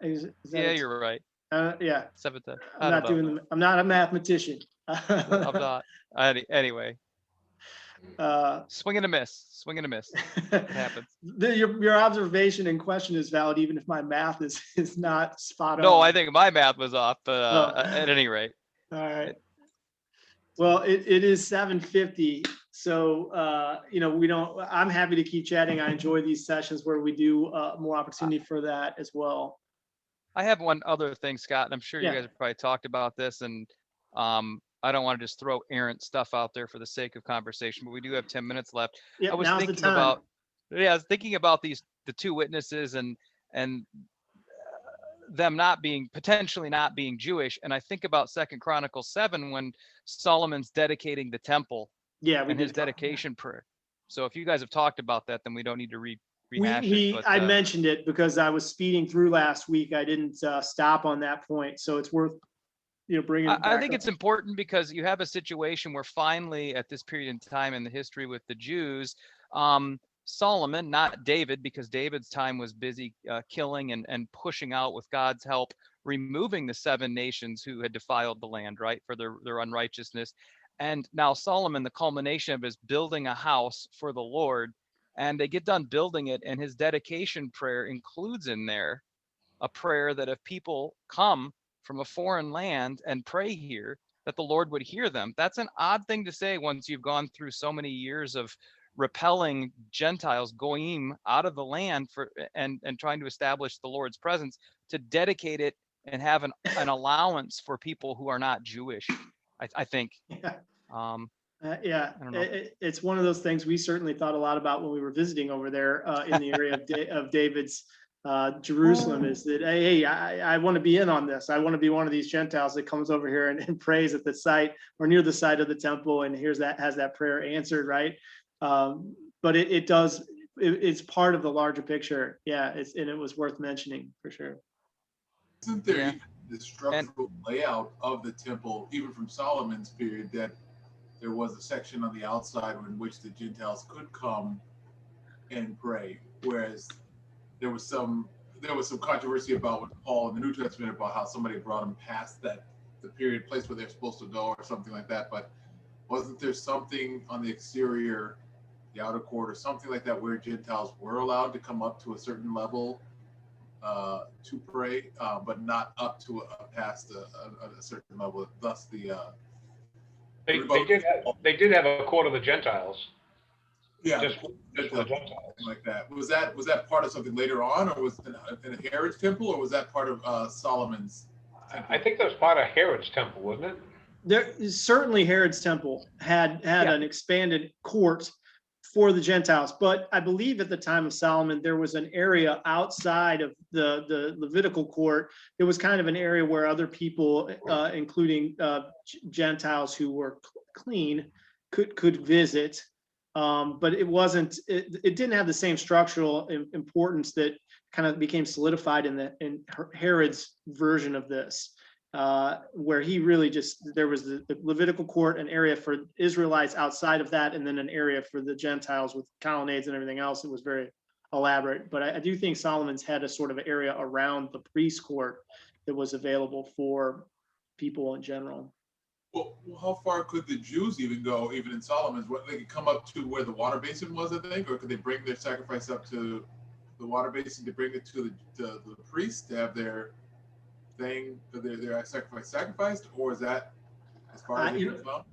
Is that you're right. Yeah. 7. I'm not a mathematician. I'm not. Anyway. Swing and a miss. It happens. Your observation and question is valid, even if my math is not spot on. No, I think my math was off, but at any rate. All right. Well, it is 7:50, so I'm happy to keep chatting. I enjoy these sessions where we do more opportunity for that as well. I have one other thing, Scott, and I'm sure you guys have probably talked about this, and I don't want to just throw errant stuff out there for the sake of conversation, but we do have 10 minutes left. Yep, I was thinking about the 2 witnesses and them potentially not being Jewish, and I think about 2 Chronicles 7 when Solomon's dedicating the temple. And his dedication prayer. So if you guys have talked about that, then we don't need to rehash it. But, I mentioned it because I was speeding through last week. I didn't stop on that point, so it's worth bringing it back I think up. it's important because you have a situation where finally at this period in time in the history with the Jews, Solomon, not David, because David's time was busy killing and pushing out with God's help, removing the 7 nations who had defiled the land, right, for their unrighteousness. And now Solomon, the culmination of his building a house for the Lord, and they get done building it, and his dedication prayer includes in there a prayer that if people come from a foreign land and pray here, that the Lord would hear them. That's an odd thing to say once you've gone through so many years of repelling Gentiles, goyim, out of the land and trying to establish the Lord's presence, to dedicate it and have an allowance for people who are not Jewish. I think. Yeah. I don't know. It's one of those things we certainly thought a lot about when we were visiting over there in the area of David's Jerusalem, is that, hey, I want to be in on this. I want to be one of these Gentiles that comes over here and prays at the site or near the site of the temple and has that prayer answered, right? But it's part of the larger picture. Yeah, and it was worth mentioning for sure. Isn't there the structural layout of the temple, even from Solomon's period, that there was a section on the outside in which the Gentiles could come and pray, whereas there was some controversy about with Paul in the New Testament about how somebody brought them past the period place where they're supposed to go or something like that. But wasn't there something on the exterior, the outer court or something like that, where Gentiles were allowed to come up to a certain level to pray, but not up to past a certain level. Thus, They did have a court of the Gentiles. yeah, Just for the Gentiles. like that. Was that part of something later on, or was it in Herod's temple, or was that part of Solomon's temple? I think that was part of Herod's temple, wasn't it? There certainly Herod's temple had an expanded court for the Gentiles, but I believe at the time of Solomon there was an area outside of the Levitical court. It was kind of an area where other people, including Gentiles who were clean, could visit. But it wasn't. It didn't have the same structural importance that kind of became solidified in Herod's version of this. Where he really there was the Levitical court, an area for Israelites outside of that, and then an area for the Gentiles with colonnades and everything else. It was very elaborate. But I do think Solomon's had a sort of area around the priest court that was available for people in general. Well, how far could the Jews even go, even in Solomon's? What, they could come up to where the water basin was, I think, or could they bring their sacrifice up to the water basin to bring it to the priest to have their thing, their sacrifice sacrificed, or is that as far as you know?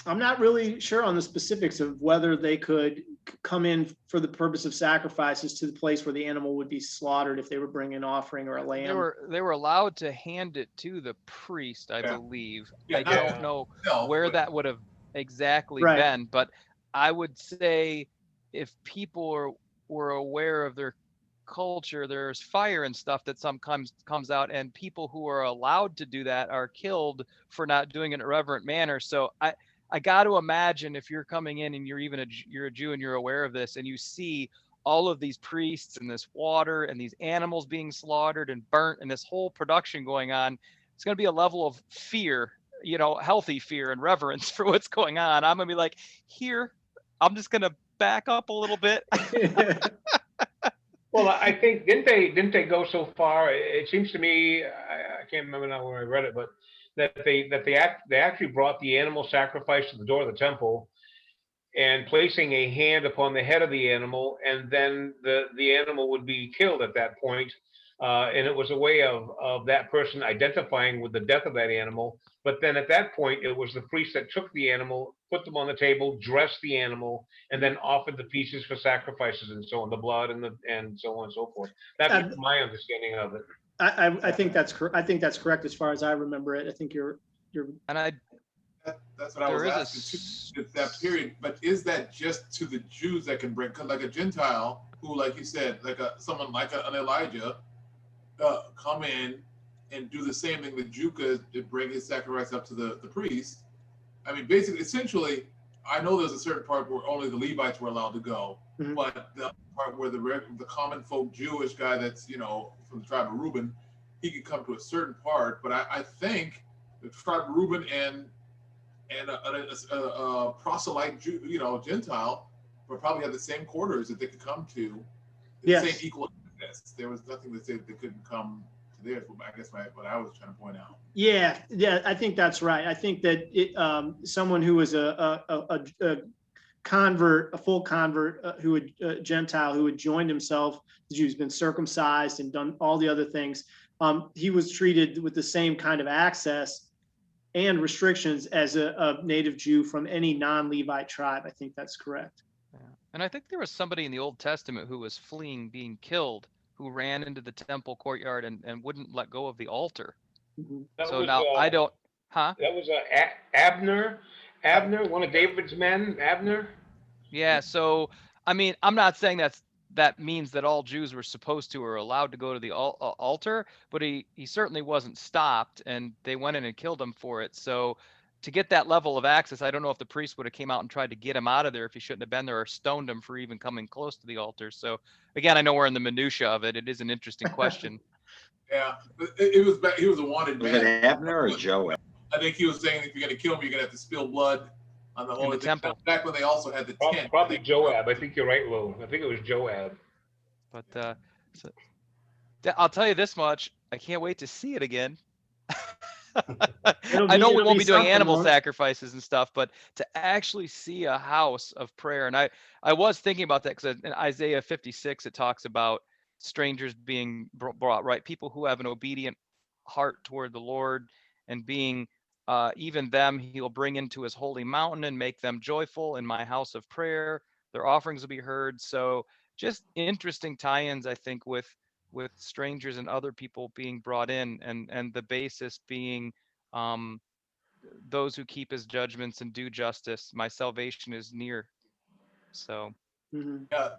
I'm not really sure on the specifics of whether they could come in for the purpose of sacrifices to the place where the animal would be slaughtered if they were bringing an offering or a lamb. They were allowed to hand it to the priest, I believe. I don't know where that would have exactly been, but I would say if people were aware of their culture, there's fire and stuff that sometimes comes out, and people who are allowed to do that are killed for not doing it in a reverent manner. So I got to imagine if you're coming in and you're a Jew and you're aware of this, and you see all of these priests and this water and these animals being slaughtered and burnt and this whole production going on, it's going to be a level of fear, healthy fear and reverence for what's going on. I'm going to be like, here, I'm just going to back up a little bit. Well, I think didn't they go so far? It seems to me, I can't remember now where I read it, but that they actually brought the animal sacrifice to the door of the temple, and placing a hand upon the head of the animal, and then the animal would be killed at that point. And it was a way of that person identifying with the death of that animal. But then at that point, it was the priest that took the animal, put them on the table, dressed the animal, and then offered the pieces for sacrifices and so on, the blood and so on and so forth. That's my understanding of it. I think that's correct. I think that's correct as far as I remember it. I think you're. And that's what I was asking. That period, but is that just to the Jews that can bring? Because like a Gentile who, like you said, like someone like an Elijah, come in and do the same thing that Jew could to bring his sacrifice up to the priest. I mean, basically, essentially, I know there's a certain part where only the Levites were allowed to go, but the part where the common folk Jewish guy that's from the tribe of Reuben, he could come to a certain part. But I think the tribe of Reuben and a proselyte Jew, Gentile, would probably have the same quarters that they could come to. The same equal access. There was nothing that said they couldn't come to theirs. I guess what I was trying to point out. Yeah, I think that's right. I think that someone who was a convert, a full convert, Gentile who had joined himself, the Jews, been circumcised and done all the other things, he was treated with the same kind of access and restrictions as a native Jew from any non-Levite tribe. I think that's correct. Yeah. And I think there was somebody in the Old Testament who was fleeing being killed, who ran into the temple courtyard and wouldn't let go of the altar. So now I don't, That was Abner, one of David's men, Abner. Yeah. So, I mean, I'm not saying that means that all Jews were supposed to or allowed to go to the altar, but he certainly wasn't stopped, and they went in and killed him for it. So to get that level of access, I don't know if the priest would have came out and tried to get him out of there if he shouldn't have been there, or stoned him for even coming close to the altar. So again, I know we're in the minutia of it. It is an interesting question. Yeah, he was a wanted man. Was it Abner or Joab? I think he was saying if you're going to kill me, you're going to have to spill blood on the holy temple. Back when they also had the tent. Probably Joab. I think you're right, Lou. I think it was Joab. But I'll tell you this much: I can't wait to see it again. I know we won't be doing animal sacrifices and stuff, but to actually see a house of prayer, and I was thinking about that because in Isaiah 56 it talks about strangers being brought, right? People who have an obedient heart toward the Lord, and being even them he'll bring into his holy mountain and make them joyful in my house of prayer. Their offerings will be heard. So just interesting tie-ins, I think, with strangers and other people being brought in, and the basis being those who keep his judgments and do justice. My salvation is near. So Mhm. Yeah.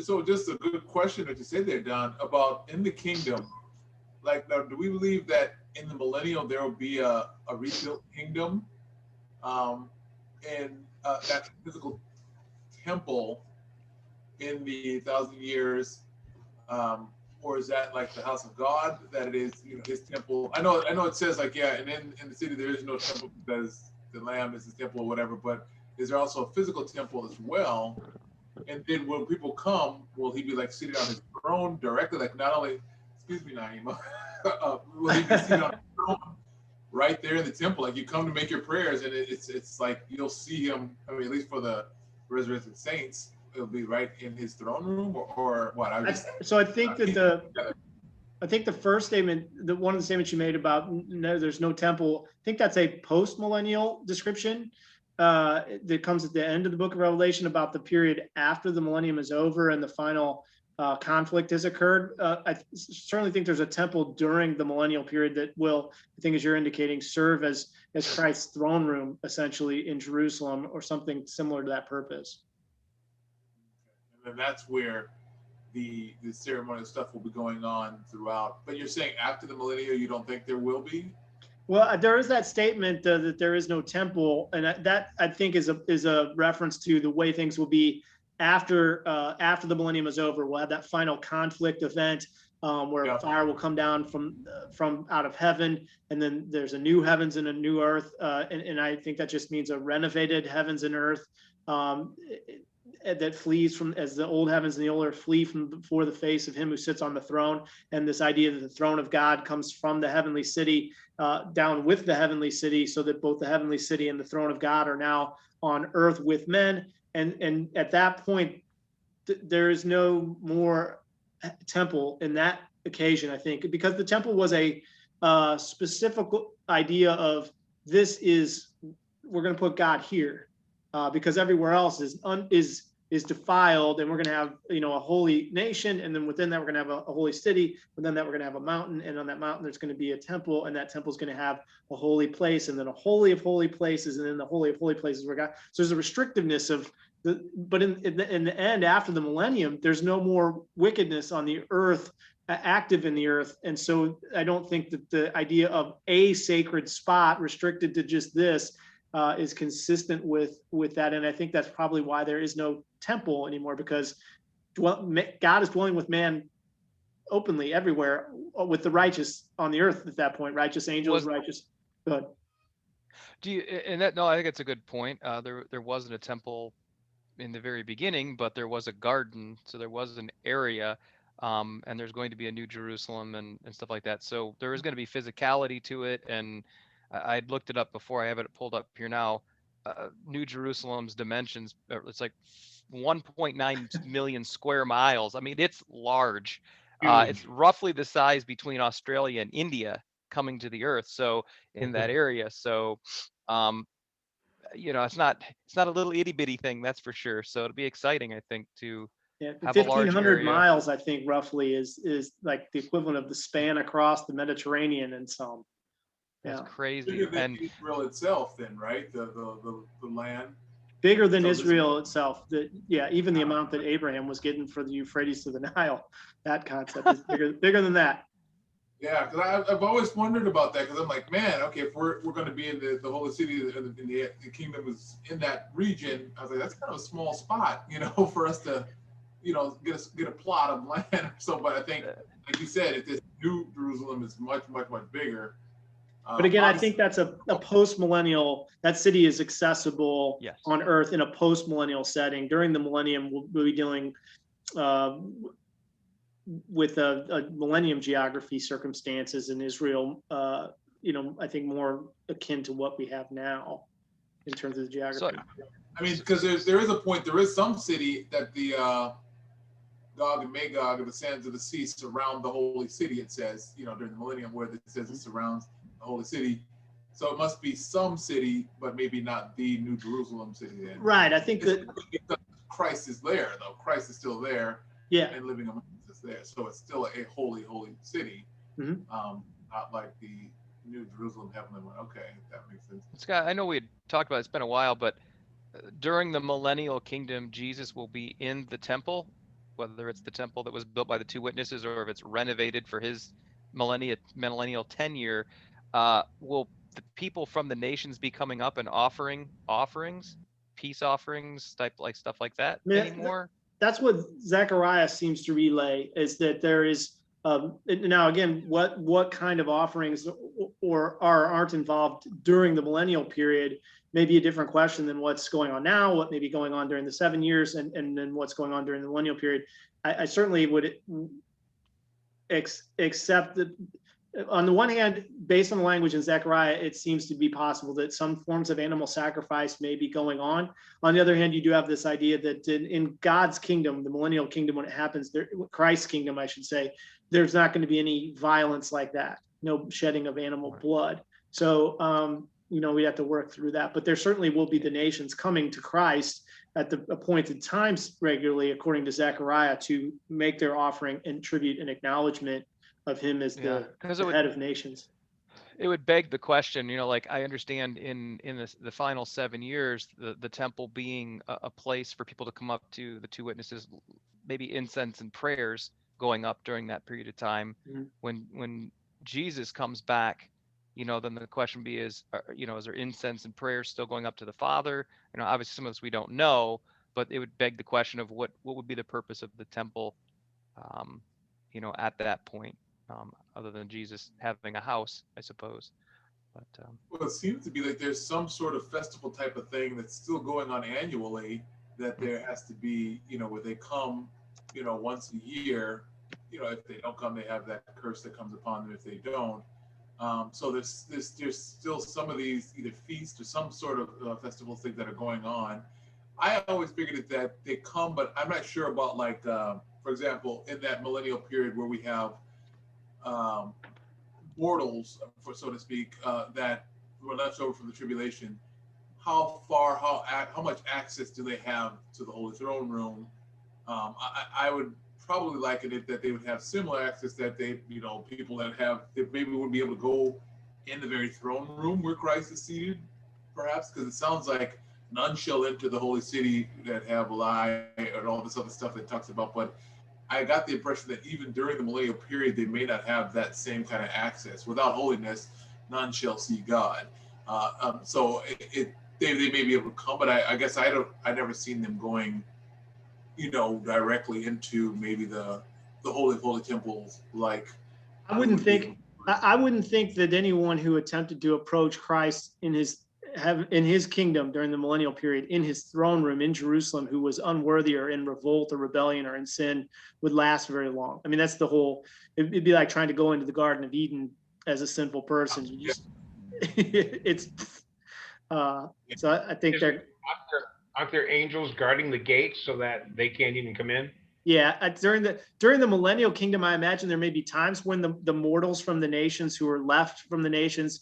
So just a good question that you said there, Don, about in the kingdom. Like, now, do we believe that in the millennial there will be a rebuilt kingdom, um, and that physical temple in the 1,000 years, or is that like the house of God that it is, his temple? I know it says like, yeah, and in the city there is no temple because the Lamb is his temple or whatever. But is there also a physical temple as well? And then when people come, will he be like seated on his throne directly? Like not only, excuse me, Naima, will he be seated on his throne right there in the temple? Like you come to make your prayers, and it's like you'll see him. I mean, at least for the resurrected saints, it'll be right in his throne room, or what? So I think that I think the first statement, one of the statements you made about no, there's no temple, I think that's a post-millennial description that comes at the end of the book of Revelation about the period after the millennium is over and the final conflict has occurred. I certainly think there's a temple during the millennial period that will, I think as you're indicating, serve as Christ's throne room essentially in Jerusalem, or something similar to that purpose. And then that's where the ceremonial stuff will be going on throughout. But you're saying after the millennium, you don't think there will be? Well, there is that statement that there is no temple, and that I think is a reference to the way things will be after the millennium is over. We'll have that final conflict event where fire will come down from out of heaven, and then there's a new heavens and a new earth, and I think that just means a renovated heavens and earth that flees from, as the old heavens and the old earth flee from before the face of him who sits on the throne. And this idea that the throne of God comes from the heavenly city down with the heavenly city, so that both the heavenly city and the throne of God are now on earth with men. And at that point, there is no more temple in that occasion, I think, because the temple was a specific idea of we're going to put God here. Because everywhere else is defiled, and we're going to have a holy nation, and then within that we're going to have a holy city, within that we're going to have a mountain, and on that mountain there's going to be a temple, and that temple is going to have a holy place, and then a holy of holy places, and then the holy of holy places where God. So there's a restrictiveness of but in the end, after the millennium, there's no more wickedness on the earth, active in the earth, and so I don't think that the idea of a sacred spot restricted to just this is consistent with that. And I think that's probably why there is no temple anymore, because God is dwelling with man openly everywhere, with the righteous on the earth at that point, righteous angels, righteous. Good. No, I think it's a good point. There wasn't a temple in the very beginning, but there was a garden, so there was an area, and there's going to be a new Jerusalem and stuff like that. So there is going to be physicality to it, and I'd looked it up before. I have it pulled up here now. New Jerusalem's dimensions, it's like 1.9 million square miles. I mean, it's large. It's roughly the size between Australia and India coming to the earth. So in that area, so it's not a little itty bitty thing, that's for sure. So it'll be exciting, I think, to have a large 1,500 area. miles, I think, roughly is like the equivalent of the span across the Mediterranean in some. That's crazy. Bigger than Israel itself, then, right? The land. Bigger than Israel itself. Even the amount that Abraham was getting for the Euphrates to the Nile. That concept is bigger than that. Yeah, because I've always wondered about that, because I'm like, man, okay, if we're going to be in the holy city, and the kingdom is in that region, I was like, that's kind of a small spot, for us to, get a plot of land or so. But I think, like you said, if this new Jerusalem is much, much, much bigger. But again, I think that's a post-millennial, that city is accessible on earth in a post-millennial setting. During the millennium, we'll be dealing with a millennium geography circumstances in Israel, I think more akin to what we have now in terms of the geography. I mean, because there is a point, there is some city that Gog and Magog and the sands of the sea surround the holy city, it says, during the millennium, where it says it surrounds the holy city. So it must be some city, but maybe not the New Jerusalem city then. Right. I think that Christ is there, though. Christ is still there, yeah. and living among us there. So it's still a holy, holy city. Not like the New Jerusalem heavenly one. Okay, that makes sense. Scott, I know we had talked about it, it's been a while, but during the Millennial Kingdom, Jesus will be in the temple, whether it's the temple that was built by the two witnesses or if it's renovated for his millennial tenure. Will the people from the nations be coming up and offering offerings, peace offerings, stuff like that anymore? That's what Zechariah seems to relay, is that there is now again, what kind of offerings or aren't involved during the millennial period may be a different question than what's going on now, what may be going on during the 7 years, and then what's going on during the millennial period. I certainly would accept that. On the one hand, based on the language in Zechariah, it seems to be possible that some forms of animal sacrifice may be going on. On the other hand, you do have this idea that in God's kingdom, the millennial kingdom, when it happens, Christ's kingdom, I should say, there's not going to be any violence like that, no shedding of animal blood. So, we have to work through that. But there certainly will be the nations coming to Christ at the appointed times regularly, according to Zechariah, to make their offering and tribute and acknowledgement of him as the head of nations. It would beg the question, like I understand in the final 7 years, the temple being a place for people to come up to the two witnesses, maybe incense and prayers going up during that period of time. When Jesus comes back, then the question be is there incense and prayers still going up to the Father? Obviously some of this we don't know, but it would beg the question of what would be the purpose of the temple, at that point. Other than Jesus having a house, I suppose. But well, it seems to be like there's some sort of festival type of thing that's still going on annually, that there has to be, where they come, once a year. If they don't come, they have that curse that comes upon them if they don't. So there's still some of these either feasts or some sort of festival things that are going on. I always figured that they come, but I'm not sure about for example, in that millennial period where we have mortals, so to speak, that were left over from the tribulation, how much access do they have to the Holy Throne Room? I would probably liken it that they would have similar access, that they, people that maybe wouldn't be able to go in the very throne room where Christ is seated, perhaps, because it sounds like none shall enter the holy city that have lie and all this other stuff that talks about, but I got the impression that even during the millennial period, they may not have that same kind of access. Without holiness, none shall see God. So they may be able to come, but I guess I never seen them going, directly into maybe the holy temples. Like I wouldn't think that anyone who attempted to approach Christ in his kingdom during the millennial period, in his throne room in Jerusalem, who was unworthy or in revolt or rebellion or in sin, would last very long. I mean, that's the whole. It'd be like trying to go into the Garden of Eden as a sinful person. You just, it's. So I think aren't there angels guarding the gates so that they can't even come in? Yeah, during the millennial kingdom, I imagine there may be times when the mortals from the nations who are left from the nations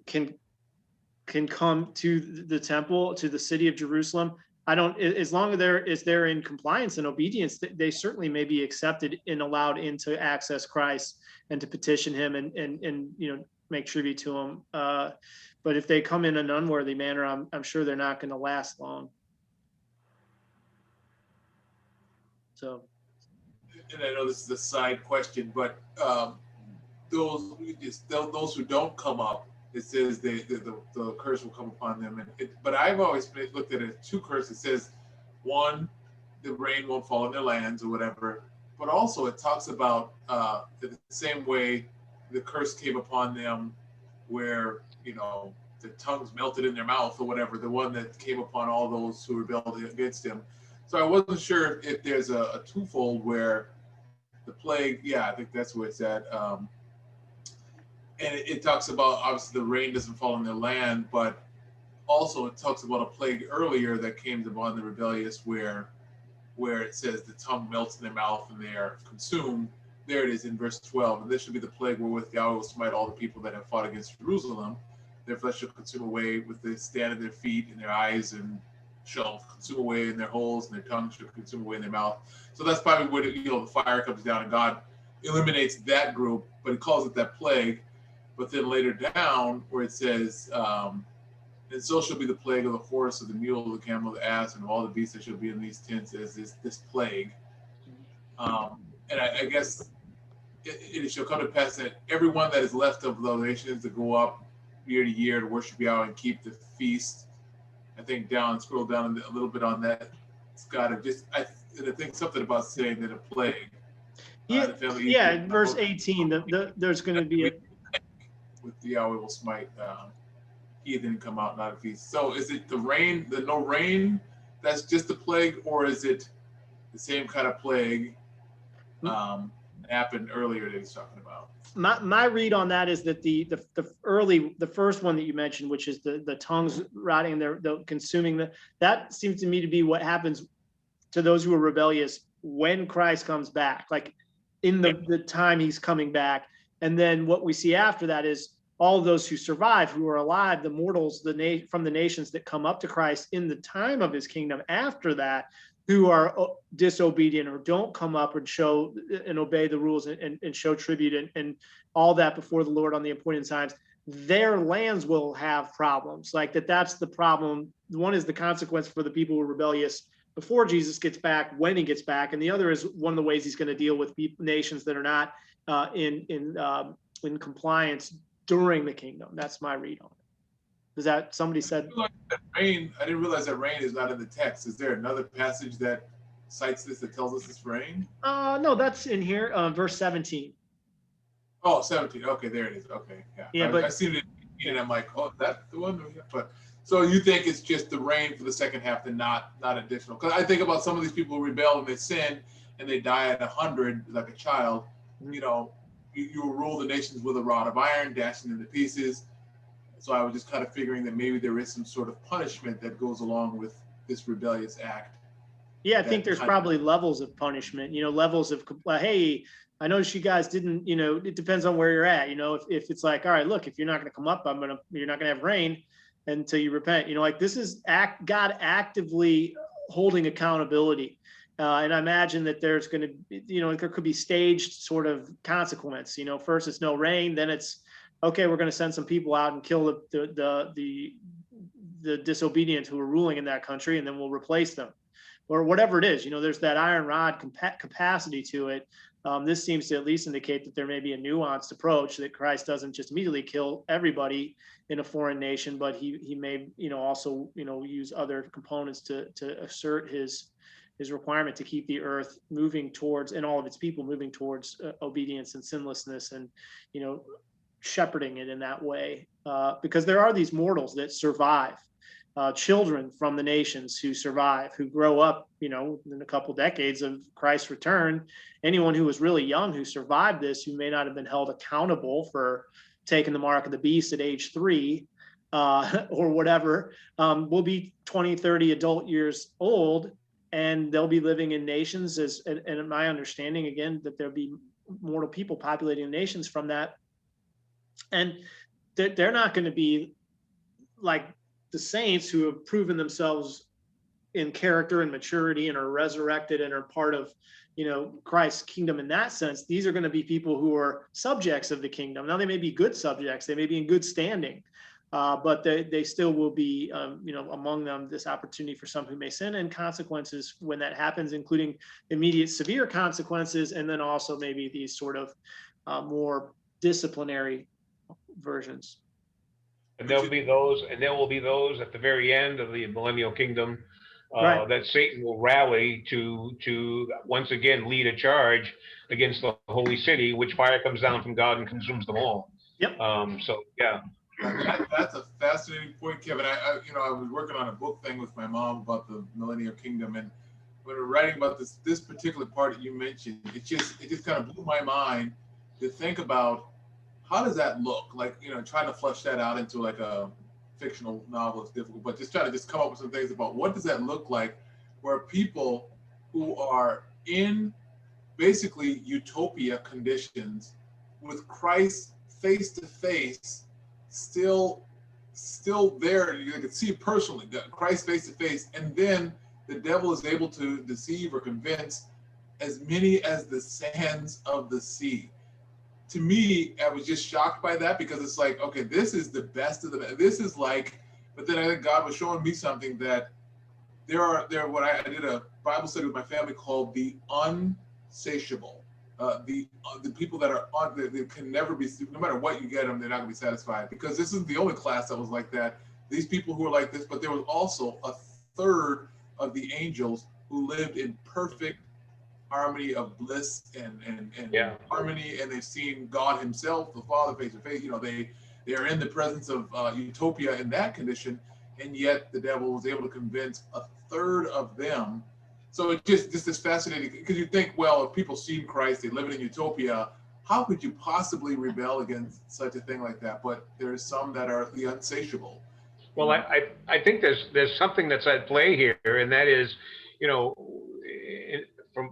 can come to the temple, to the city of Jerusalem. As long as they're in compliance and obedience, they certainly may be accepted and allowed in to access Christ and to petition him and make tribute to him. But if they come in an unworthy manner, I'm sure they're not going to last long. So, and I know this is a side question, but those who don't come up, it says the curse will come upon them. But I've always looked at it as two curses. It says, one, the rain won't fall in their lands or whatever. But also it talks about the same way the curse came upon them, where the tongues melted in their mouth or whatever. The one that came upon all those who rebelled against him. So I wasn't sure if there's a twofold where the plague. Yeah, I think that's where it's at. And it talks about, obviously, the rain doesn't fall on their land, but also it talks about a plague earlier that came upon the rebellious, where where it says the tongue melts in their mouth and they are consumed. There it is in verse 12. And this should be the plague wherewith Yahweh will smite all the people that have fought against Jerusalem. Their flesh shall consume away with the stand of their feet, and their eyes and shall consume away in their holes, and their tongue shall consume away in their mouth. So that's probably where the fire comes down and God eliminates that group, but he calls it that plague. But then later down where it says, and so shall be the plague of the horse, of the mule, of the camel, of the ass, and of all the beasts that shall be in these tents as this plague. And I guess it shall come to pass that everyone that is left of the nations to go up year to year to worship Yahweh and keep the feast. I think scroll down a little bit on that, Scott. I think something about saying that a plague. Yeah, verse 18, there's going to be with Yahweh will smite heathen come out not a feast. So is it the rain, the no rain, that's just the plague, or is it the same kind of plague happened earlier that he's talking about? My read on that is that the first one that you mentioned, which is the tongues rotting and they're consuming, that seems to me to be what happens to those who are rebellious when Christ comes back, like in the time he's coming back. And then what we see after that is all of those who survive, who are alive, the mortals, from the nations that come up to Christ in the time of his kingdom after that, who are disobedient or don't come up and show and obey the rules and show tribute and all that before the Lord on the appointed times, their lands will have problems. Like that's the problem. One is the consequence for the people who are rebellious before Jesus gets back, when he gets back, and the other is one of the ways he's going to deal with nations that are not in compliance during the kingdom. That's my read on it. Is that somebody said? Rain. I didn't realize that rain is not in the text. Is there another passage that cites this that tells us it's rain? No, that's in here, verse 17. Oh, 17. Okay, there it is. Okay, yeah. Yeah, I seen it and I'm like, oh, that's the one. But so you think it's just the rain for the second half and not additional? Because I think about some of these people who rebel and they sin and they die at 100 like a child. You know, you will rule the nations with a rod of iron, dashing them to pieces. So I was just kind of figuring that maybe there is some sort of punishment that goes along with this rebellious act. Yeah, I think there's probably levels of punishment, levels of, hey, I noticed you guys didn't, it depends on where you're at. If it's like, all right, look, if you're not going to come up, you're not going to have rain until you repent. Like this is God actively holding accountability. And I imagine that there's going to be, there could be staged sort of consequence. First it's no rain, then it's, okay, we're going to send some people out and kill the disobedient who are ruling in that country, and then we'll replace them, or whatever it is. There's that iron rod capacity to it. This seems to at least indicate that there may be a nuanced approach, that Christ doesn't just immediately kill everybody in a foreign nation, but he may also use other components to assert his requirement to keep the earth moving towards, and all of its people moving towards obedience and sinlessness, and shepherding it in that way, because there are these mortals that survive, children from the nations who survive, who grow up, in a couple decades of Christ's return. Anyone who was really young who survived this, who may not have been held accountable for taking the mark of the beast at age 3 or whatever, will be 20, 30 adult years old, and they'll be living in nations and in my understanding, again, that there'll be mortal people populating nations from that. And they're not going to be like the saints who have proven themselves in character and maturity and are resurrected and are part of, Christ's kingdom in that sense. These are going to be people who are subjects of the kingdom. Now, they may be good subjects. They may be in good standing, but they still will be, among them, this opportunity for some who may sin, and consequences when that happens, including immediate severe consequences, and then also maybe these sort of more disciplinary versions. And there will be those at the very end of the Millennial Kingdom Right. that Satan will rally to once again lead a charge against the holy city, which fire comes down from God and consumes them all. Yep. So yeah. That's a fascinating point, Kevin. I was working on a book thing with my mom about the Millennial Kingdom, and when we're writing about this particular part that you mentioned, it just kind of blew my mind to think about how does that look like. Trying to flesh that out into like a fictional novel is difficult, but just try to come up with some things about what does that look like, where people who are in basically utopia conditions with Christ face to face, still there. You can see personally Christ face to face, and then the devil is able to deceive or convince as many as the sands of the sea. To me, I was just shocked by that, because it's like, okay, this is the best of the best. This is like, but then I think God was showing me something, that what I did a Bible study with my family called the unsatiable. The people that are they can never be, no matter what you get them, they're not going to be satisfied, because this isn't the only class that was like that. These people who are like this, but there was also a third of the angels who lived in perfect harmony of bliss and Yeah. harmony, and they've seen God Himself, the Father, face to face. They are in the presence of utopia in that condition, and yet the devil was able to convince a third of them. So it just is fascinating, because you think, well, if people seen Christ, they live in utopia, how could you possibly rebel against such a thing like that? But there's some that are the unsatiable. Well, I think there's something that's at play here, and that is, you know,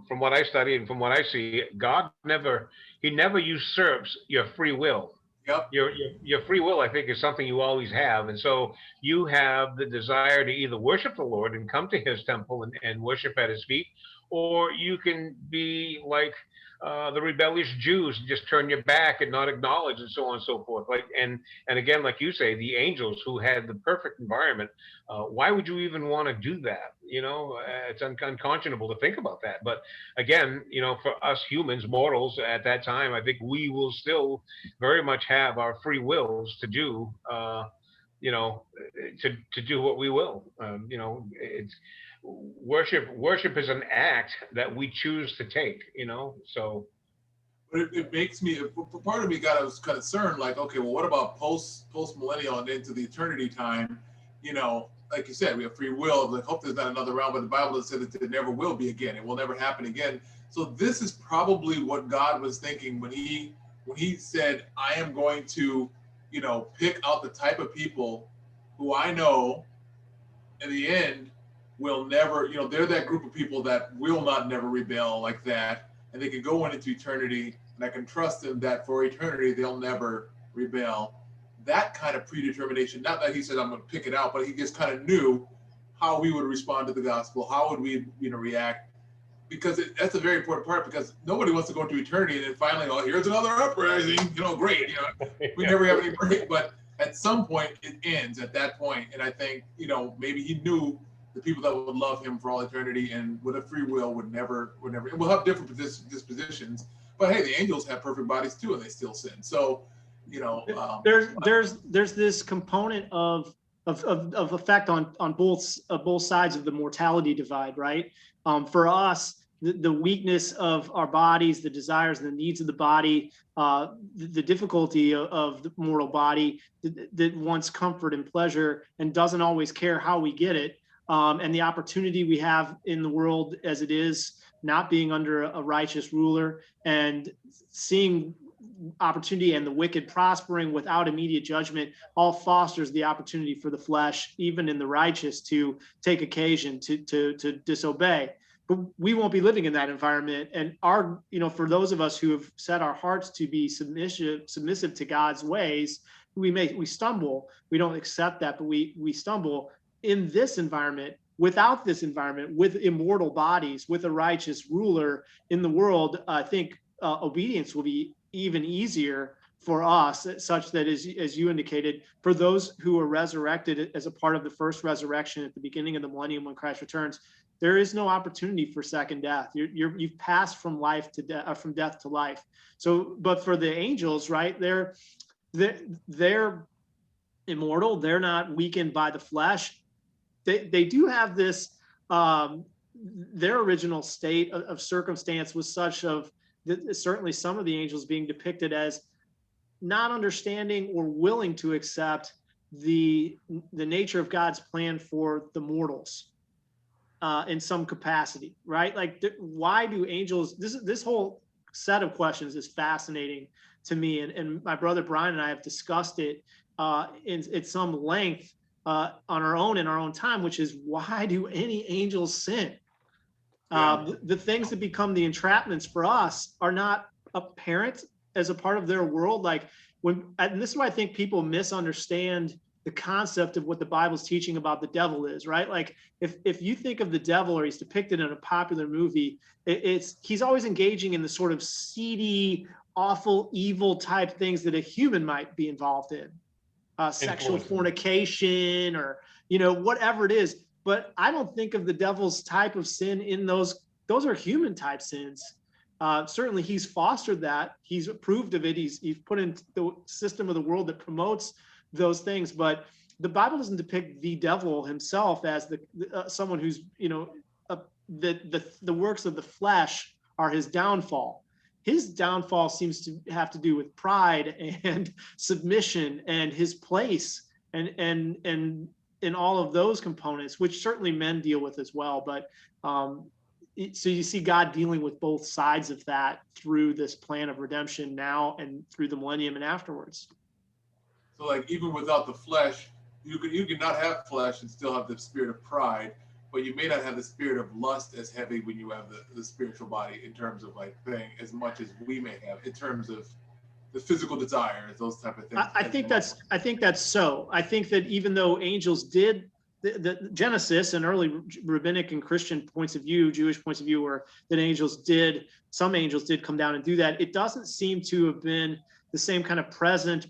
from what I study and from what I see, God never usurps your free will. Yep. Your free will, I think, is something you always have, and so you have the desire to either worship the Lord and come to His temple and worship at His feet, or you can be like the rebellious Jews, just turn your back and not acknowledge, and so on and so forth. Like and again, like you say, the angels who had the perfect environment. Why would you even want to do that? You know, it's unconscionable to think about that. But again, you know, for us humans, mortals at that time, I think we will still very much have our free wills to do, you know, to do what we will. You know, it's worship is an act that we choose to take, you know, so. But it makes me, part of me was concerned, like, okay, well, what about post-millennial and into the eternity time? You know, like you said, we have free will. Like, hope there's not another round, but the Bible has said that there never will be again. It will never happen again. So this is probably what God was thinking when he said, I am going to, you know, pick out the type of people who I know in the end will never, you know, they're that group of people that will not never rebel like that. And they can go into eternity, and I can trust them that for eternity, they'll never rebel. That kind of predetermination, not that he said, I'm going to pick it out, but he just kind of knew how we would respond to the gospel. How would we, you know, react? Because that's a very important part, because nobody wants to go into eternity and then finally, oh, here's another uprising, you know, great. You know, we never have any break, but at some point it ends at that point. And I think, you know, maybe he knew the people that would love him for all eternity and with a free will would never, and we'll have different dispositions, but hey, the angels have perfect bodies too, and they still sin. So, you know, there's this component of effect on both sides of the mortality divide, right? For us, the weakness of our bodies, the desires, the needs of the body, the difficulty of the mortal body that wants comfort and pleasure and doesn't always care how we get it. And the opportunity we have in the world as it is, not being under a righteous ruler and seeing opportunity and the wicked prospering without immediate judgment, all fosters the opportunity for the flesh, even in the righteous, to take occasion to disobey. But we won't be living in that environment. And our, you know, for those of us who have set our hearts to be submissive to God's ways, we stumble. We don't accept that, but we stumble in this environment. Without this environment, with immortal bodies, with a righteous ruler in the world, I think obedience will be even easier for us, such that, as you indicated, for those who are resurrected as a part of the first resurrection at the beginning of the millennium when Christ returns, there is no opportunity for second death. You've passed from life to death, from death to life. So, but for the angels, right, they're immortal. They're not weakened by the flesh. They do have this, their original state of circumstance was such of certainly some of the angels being depicted as not understanding or willing to accept the nature of God's plan for the mortals in some capacity, right? Like, why do angels, this whole set of questions is fascinating to me. And my brother Brian and I have discussed it at some length on our own in our own time, which is, why do any angels sin? The things that become the entrapments for us are not apparent as a part of their world. Like and this is why I think people misunderstand the concept of what the Bible's teaching about the devil is, right? Like if you think of the devil, or he's depicted in a popular movie, he's always engaging in the sort of seedy, awful, evil type things that a human might be involved in, sexual fornication, or whatever it is. But I don't think of the devil's type of sin in those are human type sins. Certainly he's fostered that, he's approved of it, he's put in the system of the world that promotes those things. But the Bible doesn't depict the devil himself as someone who's the works of the flesh are his downfall. His downfall seems to have to do with pride and submission and his place and in all of those components, which certainly men deal with as well. But so you see God dealing with both sides of that through this plan of redemption now and through the millennium and afterwards. So like even without the flesh, you can not have flesh and still have the spirit of pride, but you may not have the spirit of lust as heavy when you have the spiritual body, in terms of like thing, as much as we may have in terms of the physical desires, those type of things. I think that's so. I think that even though angels did, the Genesis and early rabbinic and Christian points of view, Jewish points of view, were that some angels did come down and do that. It doesn't seem to have been the same kind of present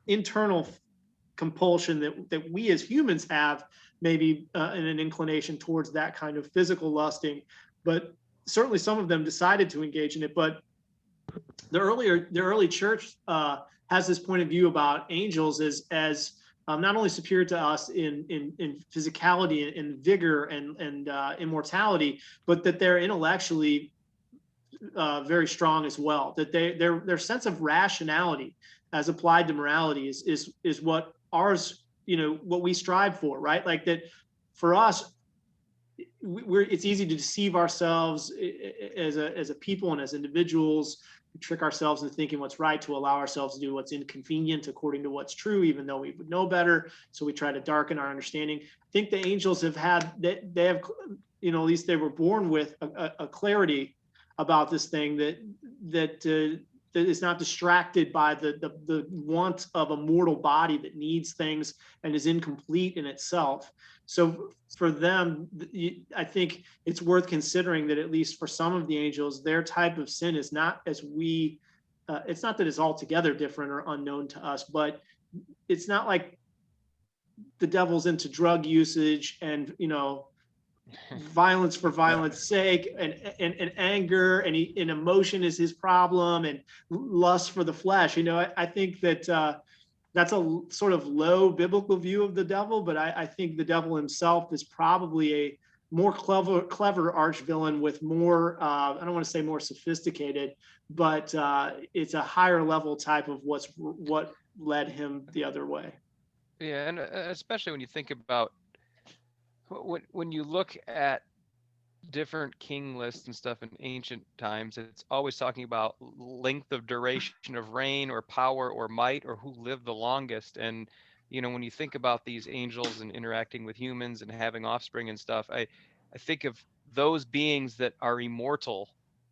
internal compulsion that we as humans have, maybe in an inclination towards that kind of physical lusting. But certainly some of them decided to engage in it. But the early church has this point of view about angels as not only superior to us in physicality and vigor and immortality, but that they're intellectually very strong as well. That their sense of rationality as applied to morality is what ours, what we strive for, right? Like that for us, it's easy to deceive ourselves as a people and as individuals. We trick ourselves into thinking what's right to allow ourselves to do what's inconvenient according to what's true, even though we would know better. So we try to darken our understanding. I think the angels have they have, at least they were born with a clarity about this thing that is not distracted by the want of a mortal body that needs things and is incomplete in itself. So for them, I think it's worth considering that at least for some of the angels, their type of sin is not as it's not that it's altogether different or unknown to us, but it's not like the devil's into drug usage and, violence for violence sake and anger and emotion is his problem and lust for the flesh. I think that that's a sort of low biblical view of the devil, but I think the devil himself is probably a more clever arch villain with more, I don't want to say more sophisticated, but it's a higher level type of what led him the other way. Yeah, and especially when you think about when you look at different king lists and stuff in ancient times, it's always talking about length of duration of reign or power or might or who lived the longest. And when you think about these angels and interacting with humans and having offspring and stuff, I think of those beings that are immortal.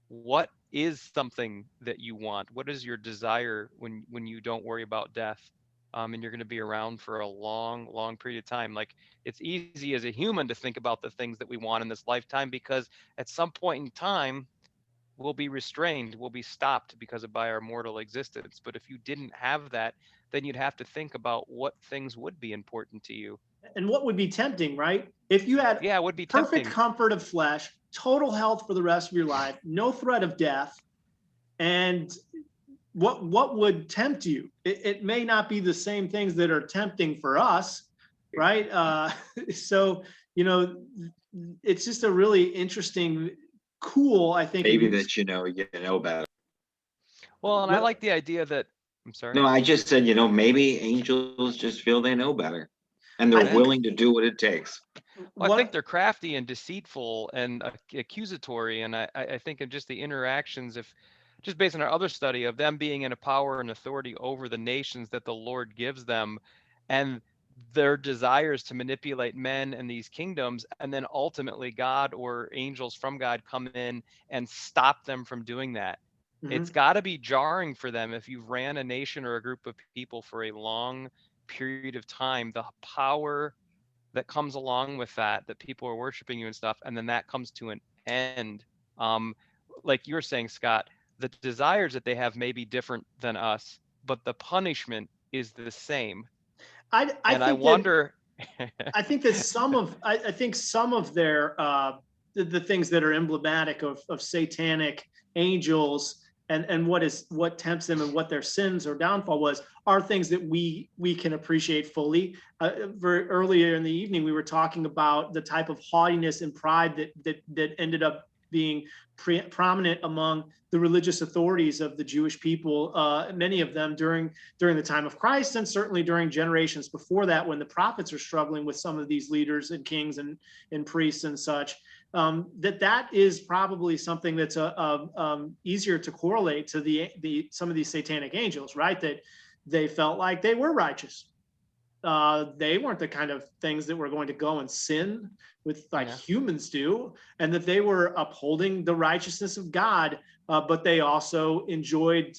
What is something that you want? What is your desire when you don't worry about death? And you're going to be around for a long period of time. Like, it's easy as a human to think about the things that we want in this lifetime, because at some point in time we'll be restrained, we'll be stopped by our mortal existence. But if you didn't have that, then you'd have to think about what things would be important to you. And what would be tempting, right? If you had it would be perfect tempting. Comfort of flesh, total health for the rest of your life, no threat of death, and what would tempt you? It may not be the same things that are tempting for us, right? So, it's just a really interesting, cool, I think. Maybe that you know better. Well, and I like the idea that, I'm sorry. No, I just said, maybe angels just feel they know better and they're willing to do what it takes. Well, I think they're crafty and deceitful and accusatory. And I think of just the interactions, just based on our other study of them being in a power and authority over the nations that the Lord gives them, and their desires to manipulate men and these kingdoms, and then ultimately God or angels from God come in and stop them from doing that. It's Mhm. got to be jarring for them if you've ran a nation or a group of people for a long period of time, the power that comes along with that, that people are worshiping you and stuff, and then that comes to an end. Um, like you were saying, Scott, the desires that they have may be different than us, but the punishment is the same. I And I think that wonder, I think some of their the things that are emblematic of satanic angels and what tempts them and what their sins or downfall was are things that we can appreciate fully. Very earlier in the evening, we were talking about the type of haughtiness and pride that ended up being prominent among the religious authorities of the Jewish people, many of them during the time of Christ, and certainly during generations before that, when the prophets are struggling with some of these leaders and kings and priests and such. That is probably something that's easier to correlate to the some of these satanic angels, right? That they felt like they were righteous. They weren't the kind of things that were going to go and sin with like humans do, and that they were upholding the righteousness of God, but they also enjoyed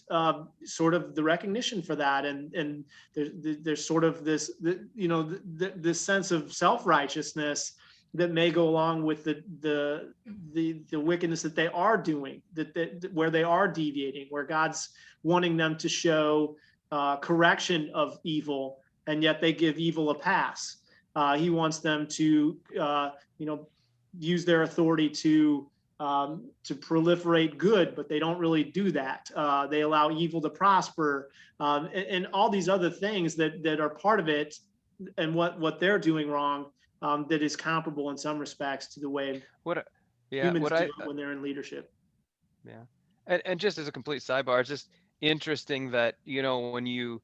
sort of the recognition for that, and there's sort of this this sense of self-righteousness that may go along with the wickedness that they are doing, that where they are deviating, where God's wanting them to show correction of evil, and yet they give evil a pass. He wants them to, use their authority to proliferate good, but they don't really do that. They allow evil to prosper, and all these other things that are part of it, and what they're doing wrong, that is comparable in some respects to the way humans do it when they're in leadership. Yeah. And just as a complete sidebar, it's just interesting that, when you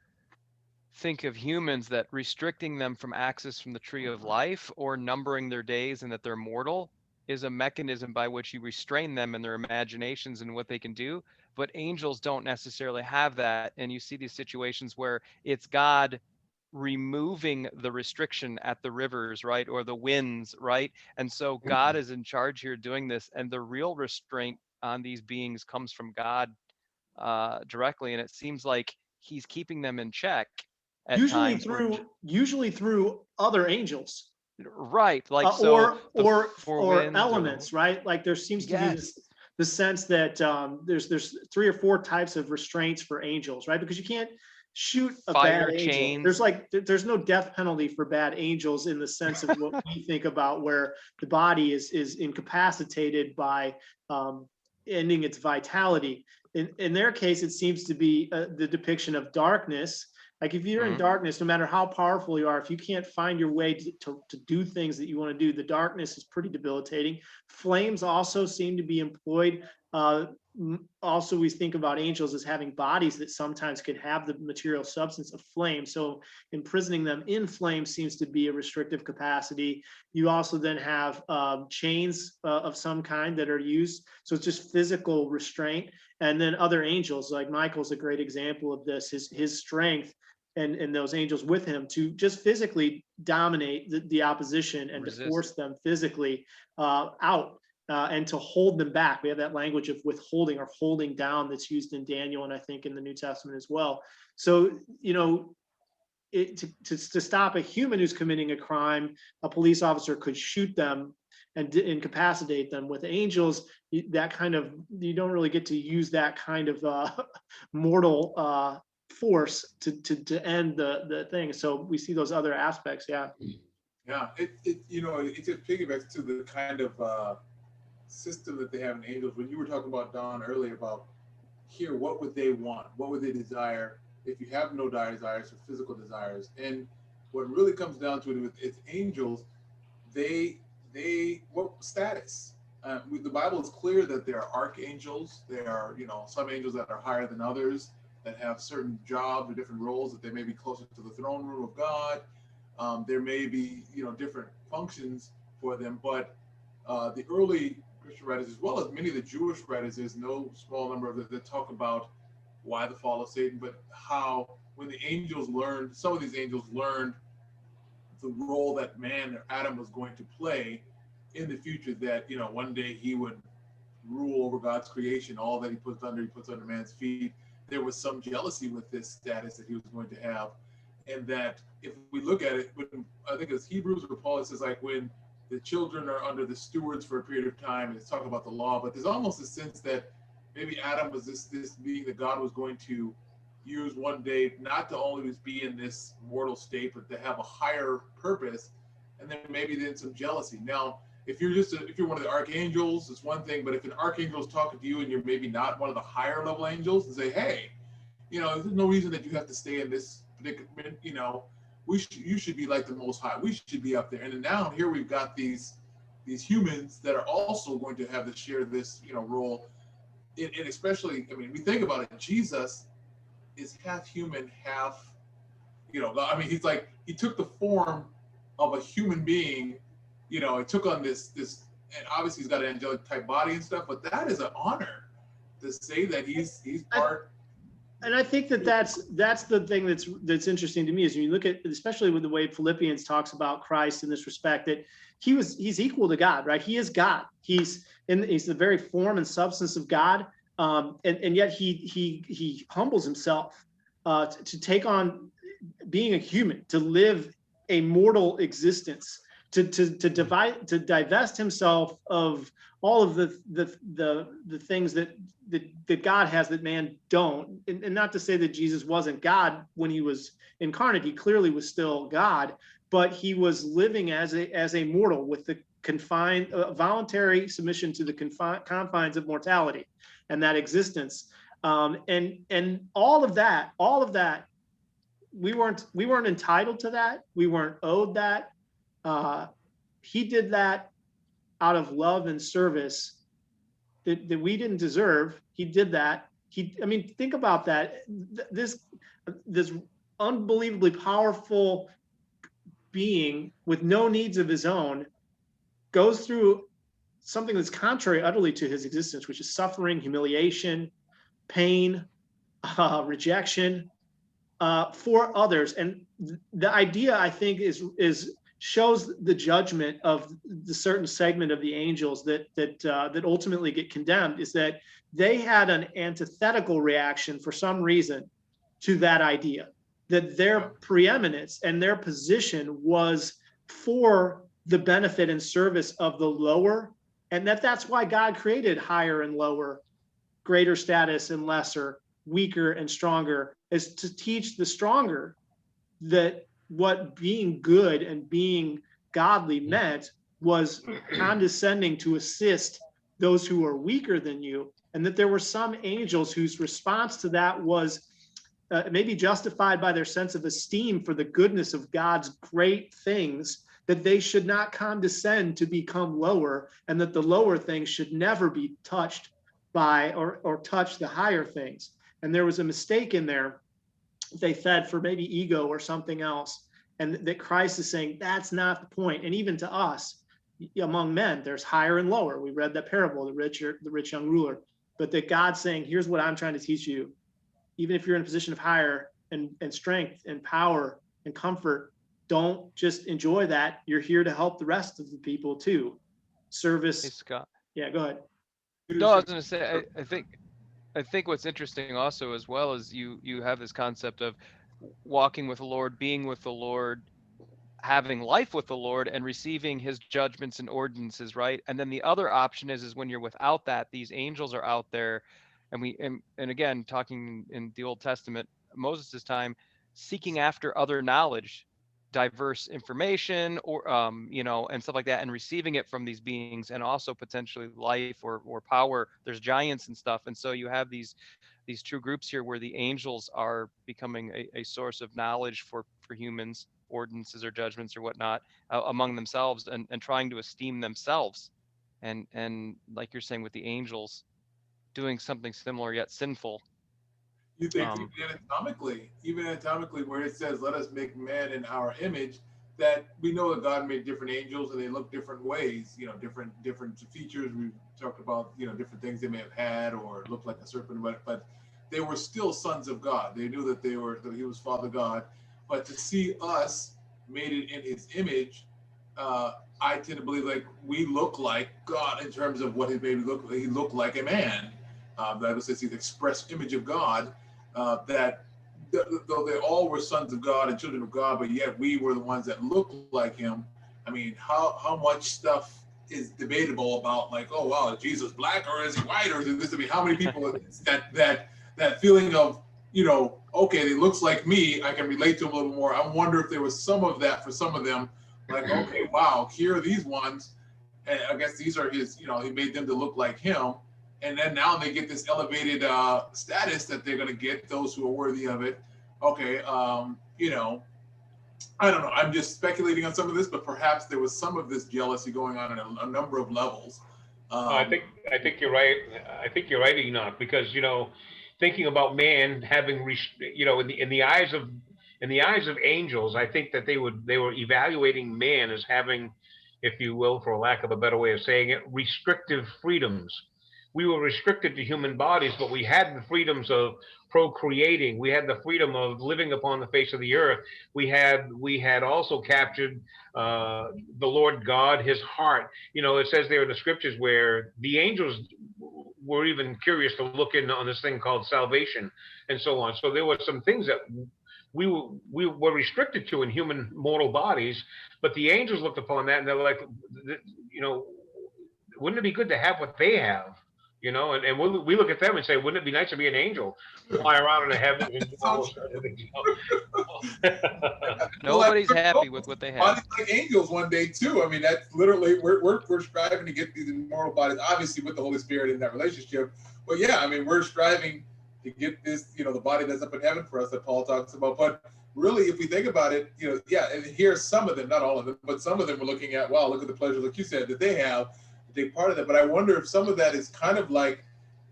think of humans, that restricting them from access from the tree of life or numbering their days and that they're mortal is a mechanism by which you restrain them in their imaginations and what they can do. But angels don't necessarily have that. And you see these situations where it's God removing the restriction at the rivers, right? Or the winds, right? And so God is in charge here doing this. And the real restraint on these beings comes from God directly. And it seems like he's keeping them in check at Usually times, through other angels, right? Like, so or the four winds or elements, right? Like there seems to be yes, the sense that there's 3 or 4 types of restraints for angels, right? Because you can't shoot a bad fire angel. chains. There's no death penalty for bad angels in the sense of what we think about, where the body is incapacitated by ending its vitality. In their case, it seems to be the depiction of darkness. Like if you're in darkness, no matter how powerful you are, if you can't find your way to do things that you want to do, the darkness is pretty debilitating. Flames also seem to be employed. Also, we think about angels as having bodies that sometimes could have the material substance of flame. So imprisoning them in flame seems to be a restrictive capacity. You also then have chains of some kind that are used. So it's just physical restraint. And then other angels, like Michael's a great example of this, his strength and those angels with him to just physically dominate the opposition and Resist. to force them physically out and to hold them back. We have that language of withholding or holding down that's used in Daniel, and I think in the New Testament as well. So, to stop a human who's committing a crime, a police officer could shoot them and incapacitate them. With angels, that kind of, you don't really get to use that kind of mortal force to end the thing. So we see those other aspects. Yeah. It just piggybacks to the kind of system that they have in angels. When you were talking about Don earlier about here, what would they want? What would they desire if you have no desires or physical desires? And what really comes down to it with its angels, what status? The Bible is clear that there are archangels. There are, some angels that are higher than others, that have certain jobs or different roles, that they may be closer to the throne room of God. There may be, different functions for them. But the early Christian writers, as well as many of the Jewish writers, there's no small number of them that talk about why the fall of Satan, but how when the angels learned, some of these angels learned the role that man or Adam was going to play in the future, that, you know, one day he would rule over God's creation, all that he puts under man's feet. There was some jealousy with this status that he was going to have. And that if we look at it, when I think it's Hebrews or Paul, it says like when the children are under the stewards for a period of time, and it's talking about the law, but there's almost a sense that maybe Adam was this being that God was going to use one day, not to only just be in this mortal state, but to have a higher purpose. And then maybe then some jealousy. Now, if you're one of the archangels, it's one thing, but if an archangel is talking to you and you're maybe not one of the higher level angels, and say, hey, you know, there's no reason that you have to stay in this predicament, you know, you should be like the Most High. We should be up there. And then now here we've got these humans that are also going to have to share this, you know, role. And especially, I mean, we think about it, Jesus is half human, half, you know, I mean, he's like, he took the form of a human being, you know, it took on this, and obviously he's got an angelic type body and stuff, but that is an honor to say that he's part. And I think that's the thing that's interesting to me is when you look at, especially with the way Philippians talks about Christ in this respect, that he's equal to God, right? He is God. He's the very form and substance of God, and yet he humbles himself to take on being a human, to live a mortal existence, to divest himself of all of the things that God has that man don't. And not to say that Jesus wasn't God when he was incarnate. He clearly was still God, but he was living as a mortal with the confined voluntary submission to the confines of mortality and that existence. And all of that, we weren't entitled to that. We weren't owed that. He did that out of love and service that we didn't deserve. He did that. I mean, think about that. This unbelievably powerful being with no needs of his own goes through something that's contrary utterly to his existence, which is suffering, humiliation, pain, rejection for others. And the idea, I think, is shows the judgment of the certain segment of the angels that ultimately get condemned, is that they had an antithetical reaction for some reason to that idea, that their preeminence and their position was for the benefit and service of the lower, and that's why God created higher and lower, greater status and lesser, weaker and stronger, is to teach the stronger that what being good and being godly meant was condescending to assist those who are weaker than you, and that there were some angels whose response to that was maybe justified by their sense of esteem for the goodness of God's great things, that they should not condescend to become lower, and that the lower things should never be touched by or touch the higher things. And there was a mistake in there. They fed for maybe ego or something else, and that Christ is saying that's not the point. And even to us, among men, there's higher and lower. We read that parable, the rich young ruler. But that God's saying, here's what I'm trying to teach you. Even if you're in a position of higher and strength and power and comfort, don't just enjoy that. You're here to help the rest of the people too. Service. Hey, Scott. Yeah, go ahead. No, I was going to say, I think what's interesting also as well is you have this concept of walking with the Lord, being with the Lord, having life with the Lord, and receiving his judgments and ordinances, right? And then the other option is when you're without that, these angels are out there, and again, talking in the Old Testament, Moses' time, seeking after other knowledge, diverse information, or and stuff like that, and receiving it from these beings, and also potentially life or power. There's giants and stuff, and so you have these true groups here where the angels are becoming a source of knowledge for humans, ordinances or judgments or whatnot, among themselves, and trying to esteem themselves, and like you're saying with the angels, doing something similar yet sinful. You think even anatomically, where it says, let us make man in our image, that we know that God made different angels and they look different ways, different features. We've talked about, different things they may have had or looked like a serpent, but they were still sons of God. They knew that he was Father God. But to see us made it in his image, I tend to believe like we look like God in terms of what he made look. He looked like a man. The Bible says he's the express image of God. That though they all were sons of God and children of God, but yet we were the ones that looked like him. I mean, how much stuff is debatable about like, oh wow, is Jesus black or is he white or is this? I mean, how many people that feeling of, you know, okay, he looks like me, I can relate to him a little more. I wonder if there was some of that for some of them, like, okay, wow, here are these ones, and I guess these are his, you know, he made them to look like him, and then now they get this elevated status that they're going to get, those who are worthy of it. Okay, you know, I don't know. I'm just speculating on some of this, but perhaps there was some of this jealousy going on a number of levels. I think you're right. I think you're right, Enoch, because you know, thinking about man having, you know, in the eyes of angels, I think that they were evaluating man as having, if you will, for lack of a better way of saying it, restrictive freedoms. We were restricted to human bodies, but we had the freedoms of procreating. We had the freedom of living upon the face of the earth. We had also captured the Lord God, his heart. You know, it says there in the scriptures where the angels were even curious to look in on this thing called salvation and so on. So there were some things that we were restricted to in human mortal bodies, but the angels looked upon that and they're like, you know, wouldn't it be good to have what they have? You know, and we look at them and say, wouldn't it be nice to be an angel, fly around in the heavens and do all those other things? Nobody's happy with what they have. Bodies like angels one day too. I mean, that's literally we're striving to get these immortal bodies, obviously with the Holy Spirit in that relationship. But yeah, I mean, we're striving to get this, you know, the body that's up in heaven for us that Paul talks about. But really, if we think about it, you know, yeah, and here's some of them, not all of them, but some of them we're looking at, wow, look at the pleasure, like you said, that they have. Big part of that, but I wonder if some of that is kind of like,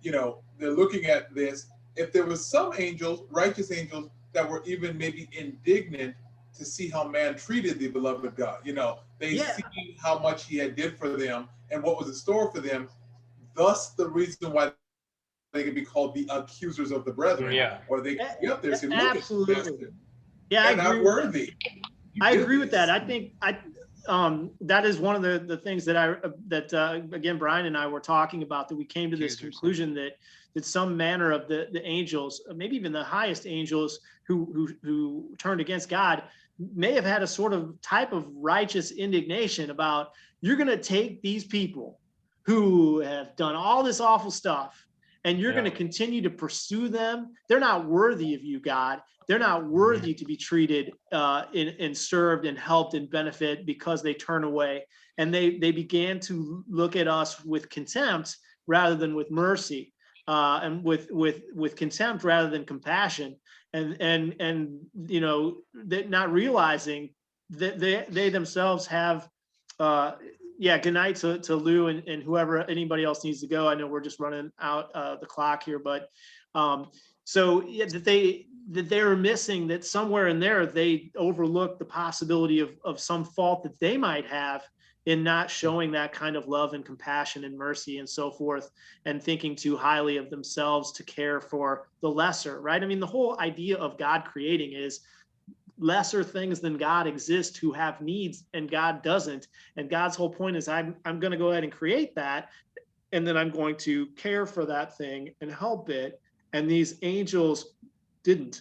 you know, they're looking at this. If there was some angels, righteous angels, that were even maybe indignant to see how man treated the beloved God, you know, they see how much he had did for them and what was in store for them. Thus, the reason why they could be called the accusers of the brethren, or they could be up there and say, look, absolutely, yeah, they're not worthy. I agree with that. I think that is one of the things that again, Brian and I were talking about, that we came to this conclusion that some manner of the angels, maybe even the highest angels who turned against God, may have had a sort of type of righteous indignation about, you're going to take these people who have done all this awful stuff and you're going to continue to pursue them. They're not worthy of you, God. They're not worthy to be treated and served and helped and benefit because they turn away. And they began to look at us with contempt rather than with mercy, and with contempt rather than compassion. And you know, not realizing that they themselves have, good night to Lou and whoever, anybody else needs to go. I know we're just running out the clock here, but that they are missing, that somewhere in there they overlook the possibility of some fault that they might have in not showing that kind of love and compassion and mercy and so forth, and thinking too highly of themselves to care for the lesser, right? I mean, the whole idea of God creating is lesser things than God exist who have needs and God doesn't. And God's whole point is, I'm going to go ahead and create that, and then I'm going to care for that thing and help it. And these angels didn't,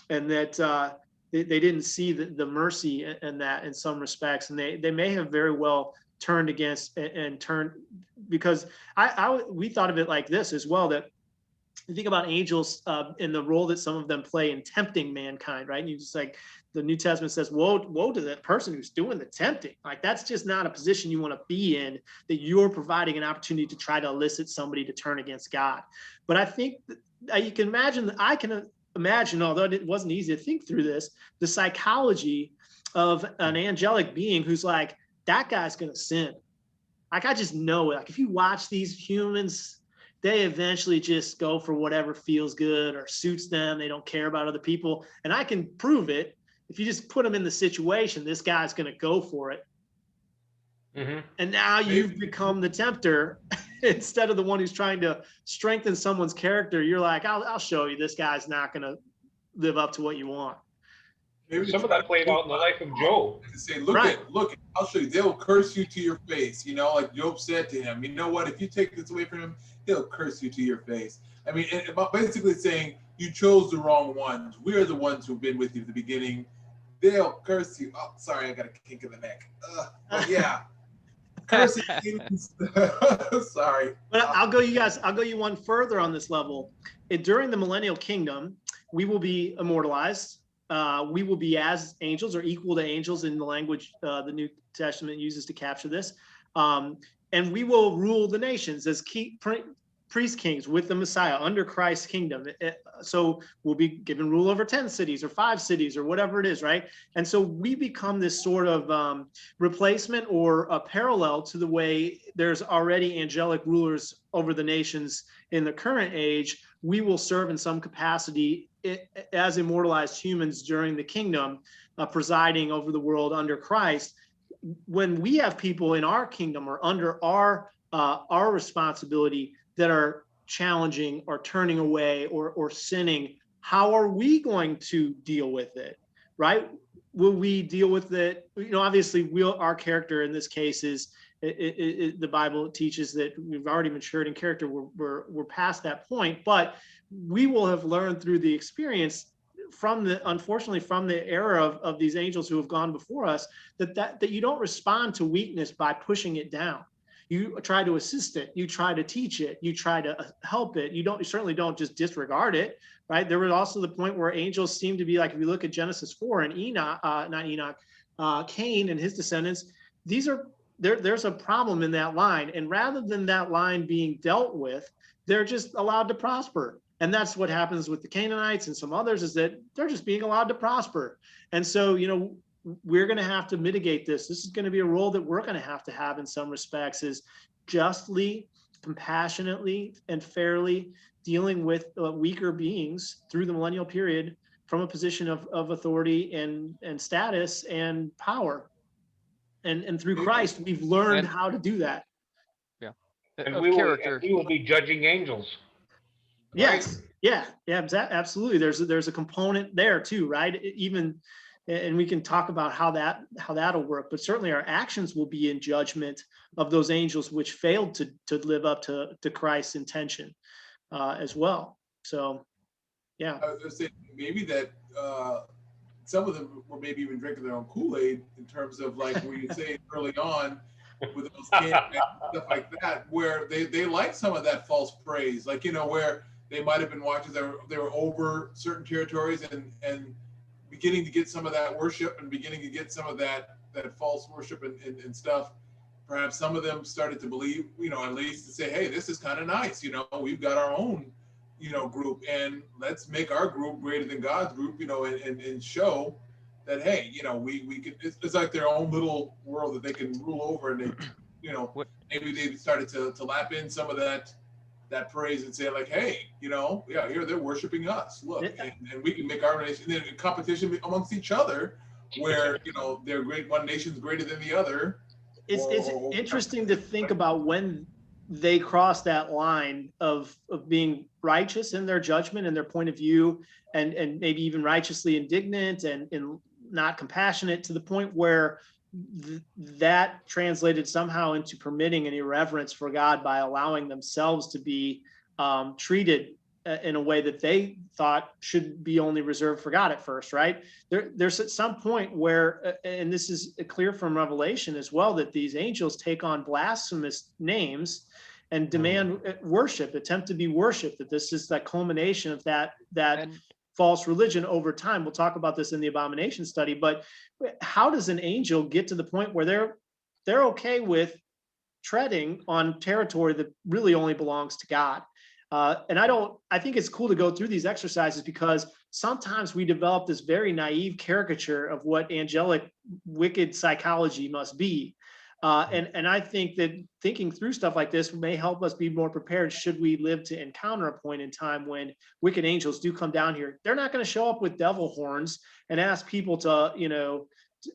and that they didn't see the mercy in that in some respects, and they may have very well turned against and turned, because we thought of it like this as well, that you think about angels in the role that some of them play in tempting mankind, right? And you just, like, the New Testament says, woe to that person who's doing the tempting. Like, that's just not a position you want to be in, that you're providing an opportunity to try to elicit somebody to turn against God. But I think you can imagine, I can imagine, although it wasn't easy to think through this, the psychology of an angelic being who's like, that guy's going to sin. Like, I just know it. Like, if you watch these humans, they eventually just go for whatever feels good or suits them. They don't care about other people. And I can prove it. If you just put them in the situation, this guy's going to go for it. Mm-hmm. And now you've become the tempter instead of the one who's trying to strengthen someone's character. You're like, I'll show you, this guy's not going to live up to what you want. Maybe Some of that played out in the life of Job. to say, look, I'll show you. They'll curse you to your face. You know, like Job said to him, you know what? If you take this away from him, he'll curse you to your face. I mean, basically saying you chose the wrong ones. We're the ones who've been with you at the beginning. They'll curse you. Oh, sorry, I got a kink in the neck. But yeah, cursing. Sorry. But I'll go you one further on this level. During the Millennial Kingdom, we will be immortalized. We will be as angels or equal to angels in the language the New Testament uses to capture this. And we will rule the nations as priest kings with the Messiah under Christ's kingdom. So we'll be given rule over 10 cities or 5 cities or whatever it is, right? And so we become this sort of replacement or a parallel to the way there's already angelic rulers over the nations in the current age. We will serve in some capacity as immortalized humans during the kingdom, presiding over the world under Christ. When we have people in our kingdom or under our responsibility that are challenging or turning away or sinning, how are we going to deal with it, right? Will we deal with it? You know, obviously, our character in this case is, the Bible teaches that we've already matured in character. We're past that point, but we will have learned through the experience unfortunately from the era of these angels who have gone before us, that you don't respond to weakness by pushing it down. You try to assist it. You try to teach it. You try to help it. You certainly don't just disregard it, right? There was also the point where angels seem to be like, if you look at Genesis 4 and Cain and his descendants, there's a problem in that line. And rather than that line being dealt with, they're just allowed to prosper. And that's what happens with the Canaanites and some others, is that they're just being allowed to prosper. And so, you know, we're going to have to mitigate this. This is going to be a role that we're going to have in some respects, is justly, compassionately, and fairly dealing with weaker beings through the millennial period from a position of authority and status and power. And through Christ, we've learned how to do that. Yeah. And we will be judging angels. Yes. Yeah, absolutely. There's a component there too, right? And we can talk about how that'll work, but certainly our actions will be in judgment of those angels which failed to live up to Christ's intention as well. So, yeah. I was going to say maybe that some of them were maybe even drinking their own Kool-Aid, in terms of like where you say early on with those campaigns and stuff like that, where they like some of that false praise, like, you know, where they might have been watching, they were over certain territories and beginning to get some of that worship and beginning to get some of that false worship and stuff. Perhaps some of them started to believe, you know, at least to say, hey, this is kind of nice. You know, we've got our own, you know, group, and let's make our group greater than God's group, you know, and show that, hey, you know, we can, it's like their own little world that they can rule over. And they, you know, maybe they started to lap in some of that praise and say, like, hey, you know, yeah, here they're worshiping us. Look, and we can make our nation in competition amongst each other, where, you know, they're great. One nation's greater than the other. It's interesting to think about when they cross that line of being righteous in their judgment and their point of view, and maybe even righteously indignant and not compassionate, to the point where that translated somehow into permitting an irreverence for God by allowing themselves to be treated in a way that they thought should be only reserved for God at first, right? There's at some point where, and this is clear from Revelation as well, that these angels take on blasphemous names and demand worship, attempt to be worshiped, that this is the culmination of that false religion over time. We'll talk about this in the Abomination study, but how does an angel get to the point where they're okay with treading on territory that really only belongs to God? And I think it's cool to go through these exercises, because sometimes we develop this very naive caricature of what angelic wicked psychology must be. And I think that thinking through stuff like this may help us be more prepared should we live to encounter a point in time when wicked angels do come down here. They're not going to show up with devil horns and ask people to, you know,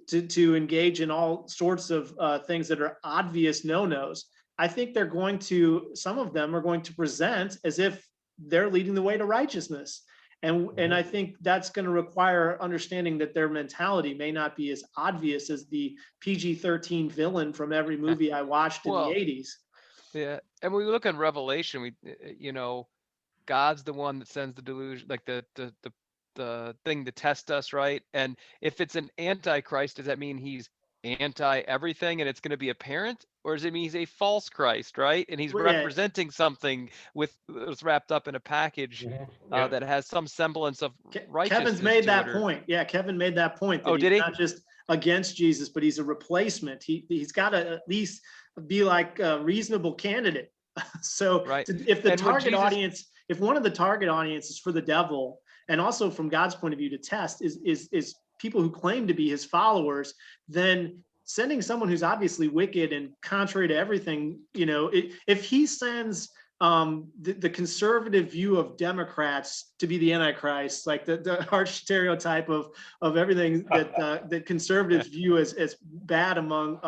to engage in all sorts of things that are obvious no-nos. I think some of them are going to present as if they're leading the way to righteousness. And I think that's going to require understanding that their mentality may not be as obvious as the PG-13 villain from every movie I watched in the Well, 80s. yeah, and when we look at Revelation, God's the one that sends the delusion, like the thing to test us, right? And if it's an antichrist, does that mean he's anti everything and it's going to be apparent, or does it mean he's a false Christ, right? And he's Well, yeah. representing something that's wrapped up in a package Yeah. that has some semblance of righteousness. Kevin's made to that it, or- point. Yeah, Kevin made that point. That Oh, did he? not just against Jesus, but he's a replacement. He's got to at least be like a reasonable candidate. So Right. if the And when target Jesus- audience, if one of the target audiences for the devil, and also from God's point of view to test, is people who claim to be his followers, then sending someone who's obviously wicked and contrary to everything, if he sends the conservative view of Democrats to be the Antichrist, like the harsh stereotype of everything that conservatives view as bad among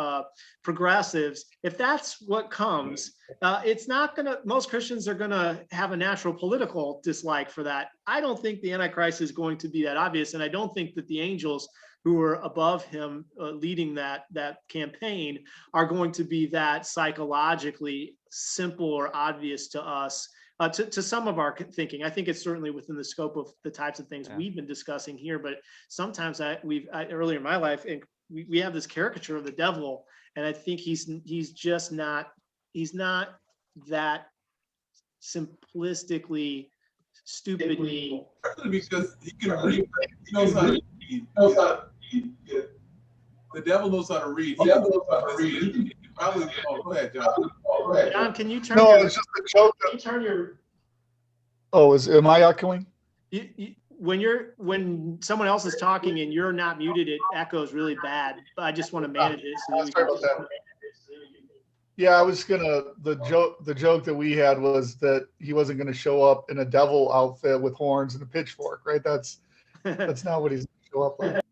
progressives, if that's what comes, it's not gonna, most Christians are gonna have a natural political dislike for that. I don't think the Antichrist is going to be that obvious, and I don't think that the angels who are above him leading that campaign are going to be that psychologically simple or obvious to us, to some of our thinking. I think it's certainly within the scope of the types of things we've been discussing here, but sometimes earlier in my life, we have this caricature of the devil, and I think he's not that simplistically stupid evil. Because he can read, he knows how to read. The devil knows how to read. He knows how to read. He can probably, go ahead, John. John, can you turn No, your, it's just a joke. can you turn your, Oh, am I echoing? when someone else is talking and you're not muted, it echoes really bad. I just want to manage it so that we Sorry can. about that. Yeah, I was the joke that we had was that he wasn't gonna show up in a devil outfit with horns and a pitchfork, right? That's not what he's gonna show up like.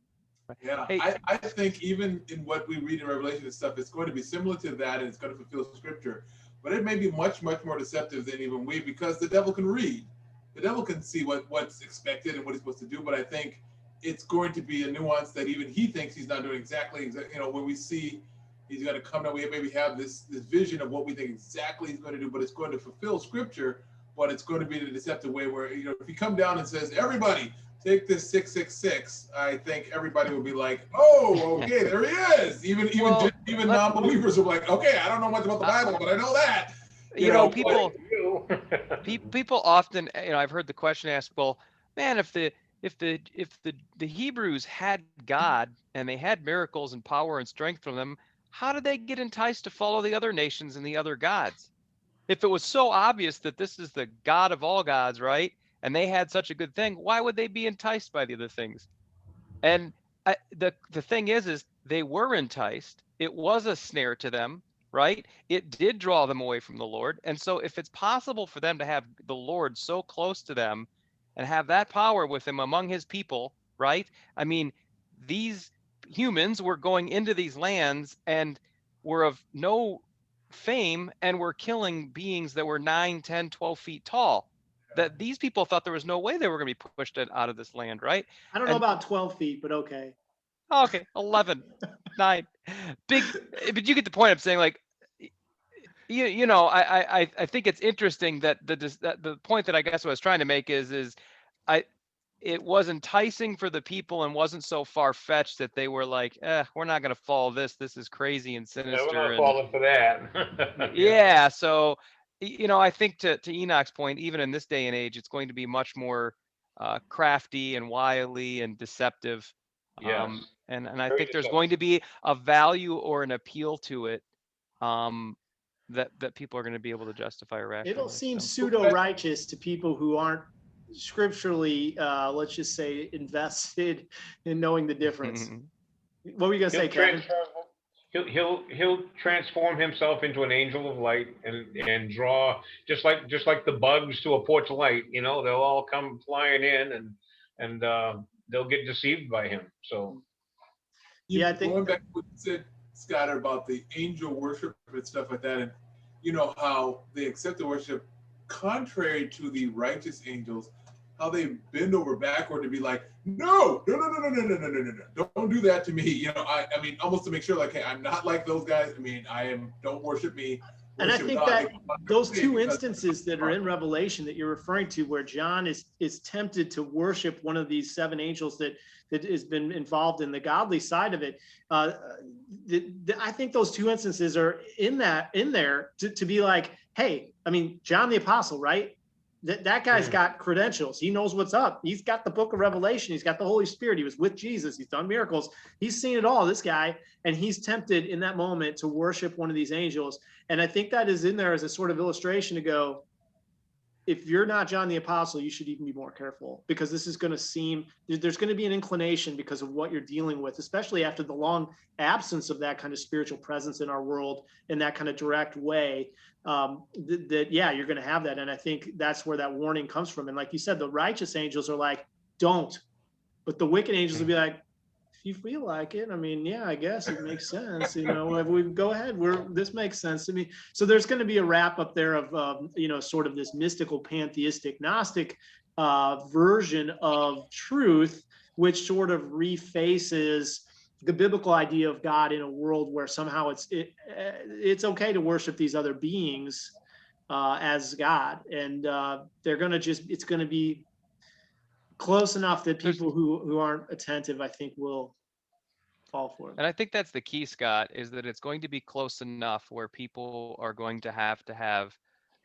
Yeah, Hey. I think even in what we read in Revelation and stuff, it's going to be similar to that, and it's going to fulfill Scripture. But it may be much, much more deceptive than even we, because the devil can read. The devil can see what's expected and what he's supposed to do. But I think it's going to be a nuance that even he thinks he's not doing exactly. When we see he's going to come down, we maybe have this vision of what we think exactly he's going to do, but it's going to fulfill Scripture. But it's going to be in a deceptive way where, if he come down and says, everybody, take this 666, I think everybody will be like, oh, okay, there he is. Even non-believers will be like, okay, I don't know much about the Bible, but I know that. People often, I've heard the question asked, well, man, if the Hebrews had God and they had miracles and power and strength from them, how did they get enticed to follow the other nations and the other gods? If it was so obvious that this is the God of all gods, right? And they had such a good thing, why would they be enticed by the other things? And the thing is they were enticed. It was a snare to them, right? It did draw them away from the Lord. And so if it's possible for them to have the Lord so close to them and have that power with him among his people, right? I mean, these humans were going into these lands and were of no fame and were killing beings that were 9, 10, 12 feet tall. That these people thought there was no way they were going to be pushed out of this land, right? I don't know about 12 feet, but okay. Oh, okay, 11, 9, big. But you get the point. I'm saying, like, I think it's interesting that the point that I guess I was trying to make is it was enticing for the people and wasn't so far fetched that they were like, we're not going to follow this. This is crazy and sinister. We're not falling for that. Yeah. So, I think to Enoch's point, even in this day and age, it's going to be much more crafty and wily and deceptive. Yes. And I Very think there's deceptive. going to be a value or an appeal to it that people are going to be able to justify or rationalize. It'll seem So. pseudo-righteous to people who aren't scripturally, let's just say, invested in knowing the difference. What were you gonna say, Kevin? He'll transform himself into an angel of light and draw just like the bugs to a porch light. They'll all come flying in and they'll get deceived by him. So Yeah, I think going back to what you said, Scott, about the angel worship and stuff like that, and how they accept the worship contrary to the righteous angels. how they bend over backward to be like, no, don't do that to me. You know, I mean, almost to make sure like, hey, I'm not like those guys. I mean, don't worship me. And I Worship think God. that those two Because- instances that are in Revelation that you're referring to, where John is tempted to worship one of these seven angels that has been involved in the godly side of it, I think those two instances are in there to be like, hey, I mean, John the Apostle, right? That guy's got credentials. He knows what's up. He's got the book of Revelation. He's got the Holy Spirit. He was with Jesus. He's done miracles. He's seen it all, this guy. And he's tempted in that moment to worship one of these angels. And I think that is in there as a sort of illustration to go, if you're not John the Apostle, you should even be more careful, because this is going to seem, there's going to be an inclination because of what you're dealing with, especially after the long absence of that kind of spiritual presence in our world in that kind of direct way, yeah, you're going to have that. And I think that's where that warning comes from. And like you said, the righteous angels are like, don't, but the wicked angels will be like, if you feel like it, I mean, yeah, I guess it makes sense. You know, we go ahead. This makes sense to me. So there's going to be a wrap up there of, you know, sort of this mystical, pantheistic, Gnostic version of truth, which sort of refaces the biblical idea of God in a world where somehow it's okay to worship these other beings as God, and they're going to it's going to be close enough that people who aren't attentive, I think, will fall for it. And I think that's the key, Scott, is that it's going to be close enough where people are going to have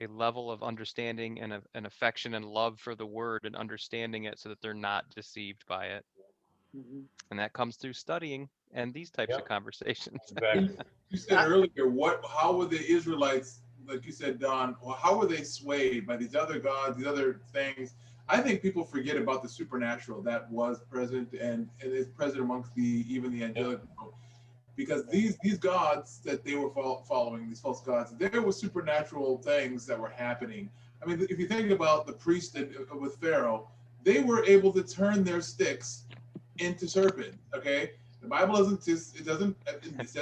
a level of understanding and an affection and love for the word and understanding it so that they're not deceived by it. Mm-hmm. And that comes through studying and these types of conversations. Exactly. You said earlier, how were the Israelites, like you said, Don, how were they swayed by these other gods, these other things? I think people forget about the supernatural that was present and is present amongst even the angelic world. Because these gods that they were following, these false gods, there were supernatural things that were happening. I mean, if you think about the priest with Pharaoh, they were able to turn their sticks into serpent. Okay, the Bible it says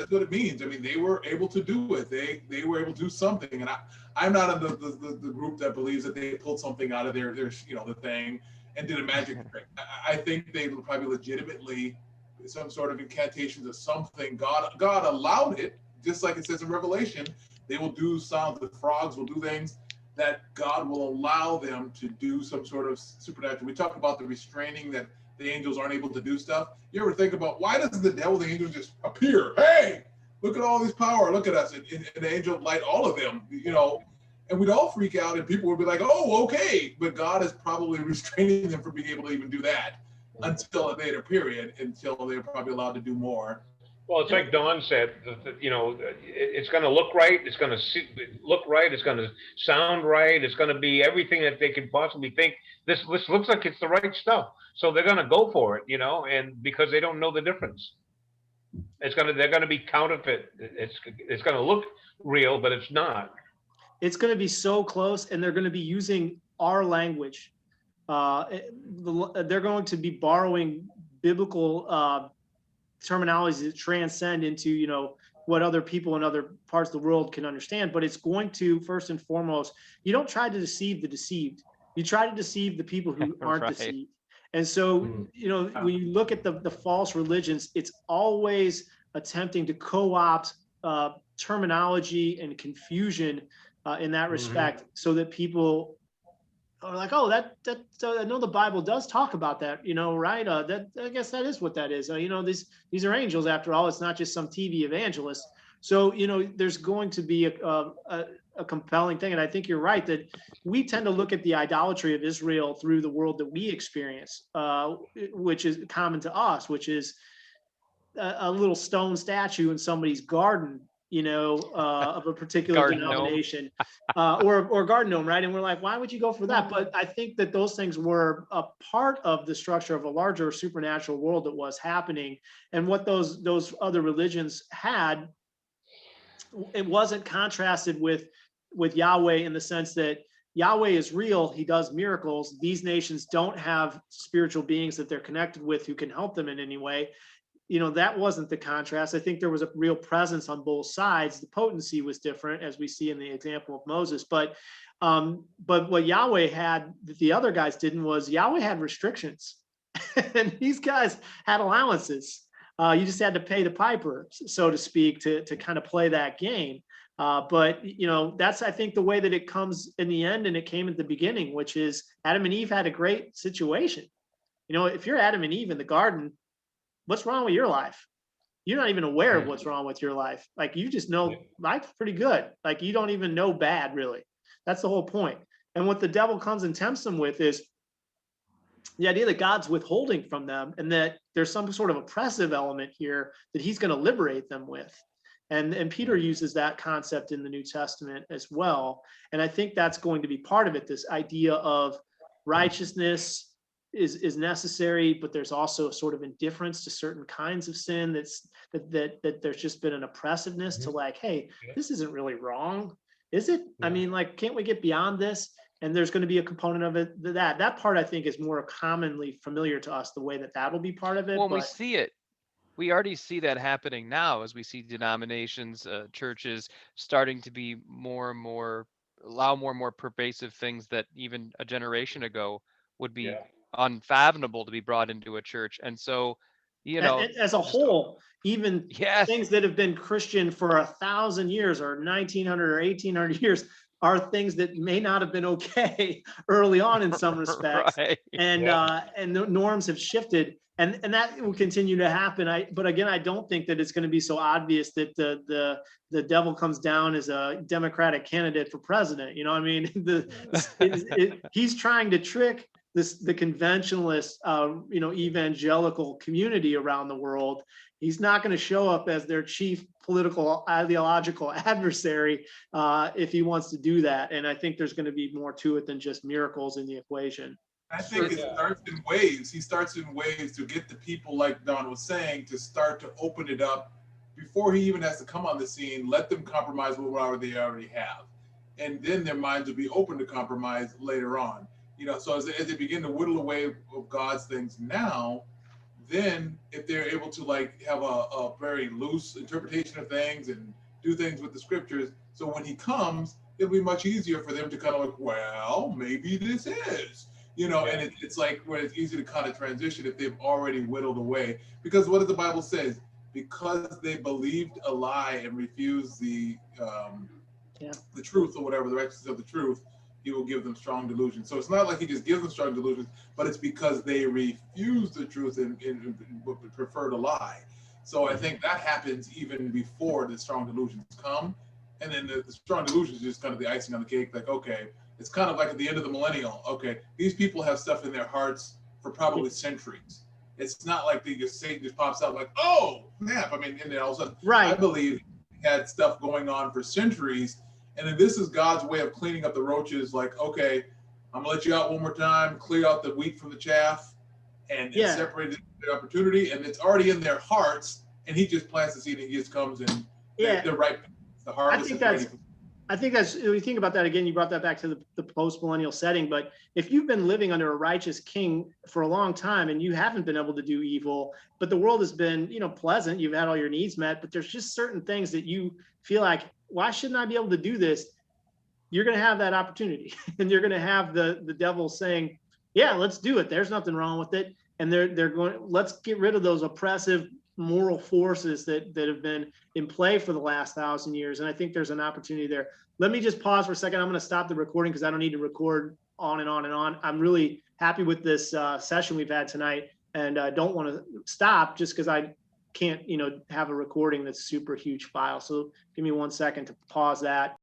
what it means. I mean, they were able to do it. They were able to do something. And I'm not in the group that believes that they pulled something out of their the thing and did a magic trick. I think they probably legitimately some sort of incantations or something. God allowed it, just like it says in Revelation. They will do sounds. The frogs will do things that God will allow them to do some sort of supernatural. We talk about the restraining that the angels aren't able to do stuff. You ever think about why does the devil, the angel, just appear? Hey, look at all this power. Look at us. And the angel light all of them, and we'd all freak out and people would be like, oh, okay. But God is probably restraining them from being able to even do that until a later period, until they're probably allowed to do more. Well, it's like Don said, it's going to look right. It's going to look right. It's going to sound right. It's going to be everything that they can possibly think. This looks like it's the right stuff. So they're going to go for it, and because they don't know the difference. They're going to be counterfeit. It's going to look real, but it's not. It's going to be so close, and they're going to be using our language. They're going to be borrowing biblical terminologies that transcend into what other people in other parts of the world can understand. But it's going to, first and foremost, you don't try to deceive the deceived. You try to deceive the people who aren't deceived. And so when you look at the false religions, it's always attempting to co-opt terminology and confusion in that respect, so that people are like, oh, that I know the Bible does talk about that, right? That I guess that is what that is. These are angels after all. It's not just some TV evangelist. So there's going to be a compelling thing, and I think you're right that we tend to look at the idolatry of Israel through the world that we experience, which is common to us, which is a little stone statue in somebody's garden, of a particular denomination, or garden gnome, right? And we're like, why would you go for that? But I think that those things were a part of the structure of a larger supernatural world that was happening. And what those other religions had, it wasn't contrasted with Yahweh in the sense that Yahweh is real. He does miracles. These nations don't have spiritual beings that they're connected with who can help them in any way. that wasn't the contrast. I think there was a real presence on both sides. The potency was different, as we see in the example of Moses. But what Yahweh had that the other guys didn't was Yahweh had restrictions, and these guys had allowances. You just had to pay the piper, so to speak, to kind of play that game. But that's, I think, the way that it comes in the end, and it came at the beginning, which is Adam and Eve had a great situation. If you're Adam and Eve in the garden, what's wrong with your life? You're not even aware of what's wrong with your life. Like, you just know life's pretty good. Like, you don't even know bad, really. That's the whole point. And what the devil comes and tempts them with is the idea that God's withholding from them, and that there's some sort of oppressive element here that he's going to liberate them with. And Peter uses that concept in the New Testament as well. And I think that's going to be part of it. This idea of righteousness is necessary, but there's also a sort of indifference to certain kinds of sin that there's just been an oppressiveness to, like, hey, this isn't really wrong, is it? I mean, like, can't we get beyond this? And there's going to be a component of it that part, I think, is more commonly familiar to us, the way that will be part of it. Well, we see it. We already see that happening now, as we see denominations, churches starting to be more and more, allow more and more pervasive things that even a generation ago would be unfathomable to be brought into a church. And so, as a whole, even yes, things that have been Christian for 1,000 years or 1,900 or 1,800 years are things that may not have been okay early on in some respects. right. And the norms have shifted, and that will continue to happen. But again, I don't think that it's going to be so obvious that the devil comes down as a Democratic candidate for president. I mean, he's trying to trick the conventionalist, evangelical community around the world. He's not going to show up as their chief political ideological adversary if he wants to do that. And I think there's going to be more to it than just miracles in the equation. I think it starts in waves. He starts in waves to get the people, like Don was saying, to start to open it up before he even has to come on the scene. Let them compromise with whatever they already have, and then their minds will be open to compromise later on. So as they begin to whittle away of God's things now, then if they're able to, like, have a very loose interpretation of things and do things with the scriptures, so when he comes, it'll be much easier for them to kind of like, well, maybe this is. And it's like where it's easy to kind of transition if they've already whittled away. Because what does the Bible say? Because they believed a lie and refused the truth, or whatever, the righteousness of the truth, he will give them strong delusions. So it's not like he just gives them strong delusions, but it's because they refuse the truth and prefer to lie. So I think that happens even before the strong delusions come. And then the strong delusions is just kind of the icing on the cake. Like, okay, it's kind of like at the end of the millennial. Okay, these people have stuff in their hearts for probably centuries. It's not like Satan just pops out like, oh, snap. I mean, and then all of a sudden, right. I believe he had stuff going on for centuries. And then this is God's way of cleaning up the roaches. Like, okay, I'm gonna let you out one more time, clear out the wheat from the chaff, and separate the opportunity. And it's already in their hearts. And he just plants the seed, and he just comes in. They're right. The harvest I think that's, when you think about that again, you brought that back to the post-millennial setting. But if you've been living under a righteous king for a long time and you haven't been able to do evil, but the world has been, pleasant, you've had all your needs met, but there's just certain things that you feel like, why shouldn't I be able to do this? You're going to have that opportunity, and you're going to have the devil saying, yeah, let's do it. There's nothing wrong with it. And they're going, let's get rid of those oppressive moral forces that have been in play for the last 1,000 years. And I think there's an opportunity there. Let me just pause for a second. I'm going to stop the recording because I don't need to record on and on and on. I'm really happy with this session we've had tonight, and I don't want to stop just because I can't, have a recording that's super huge file. So give me 1 second to pause that.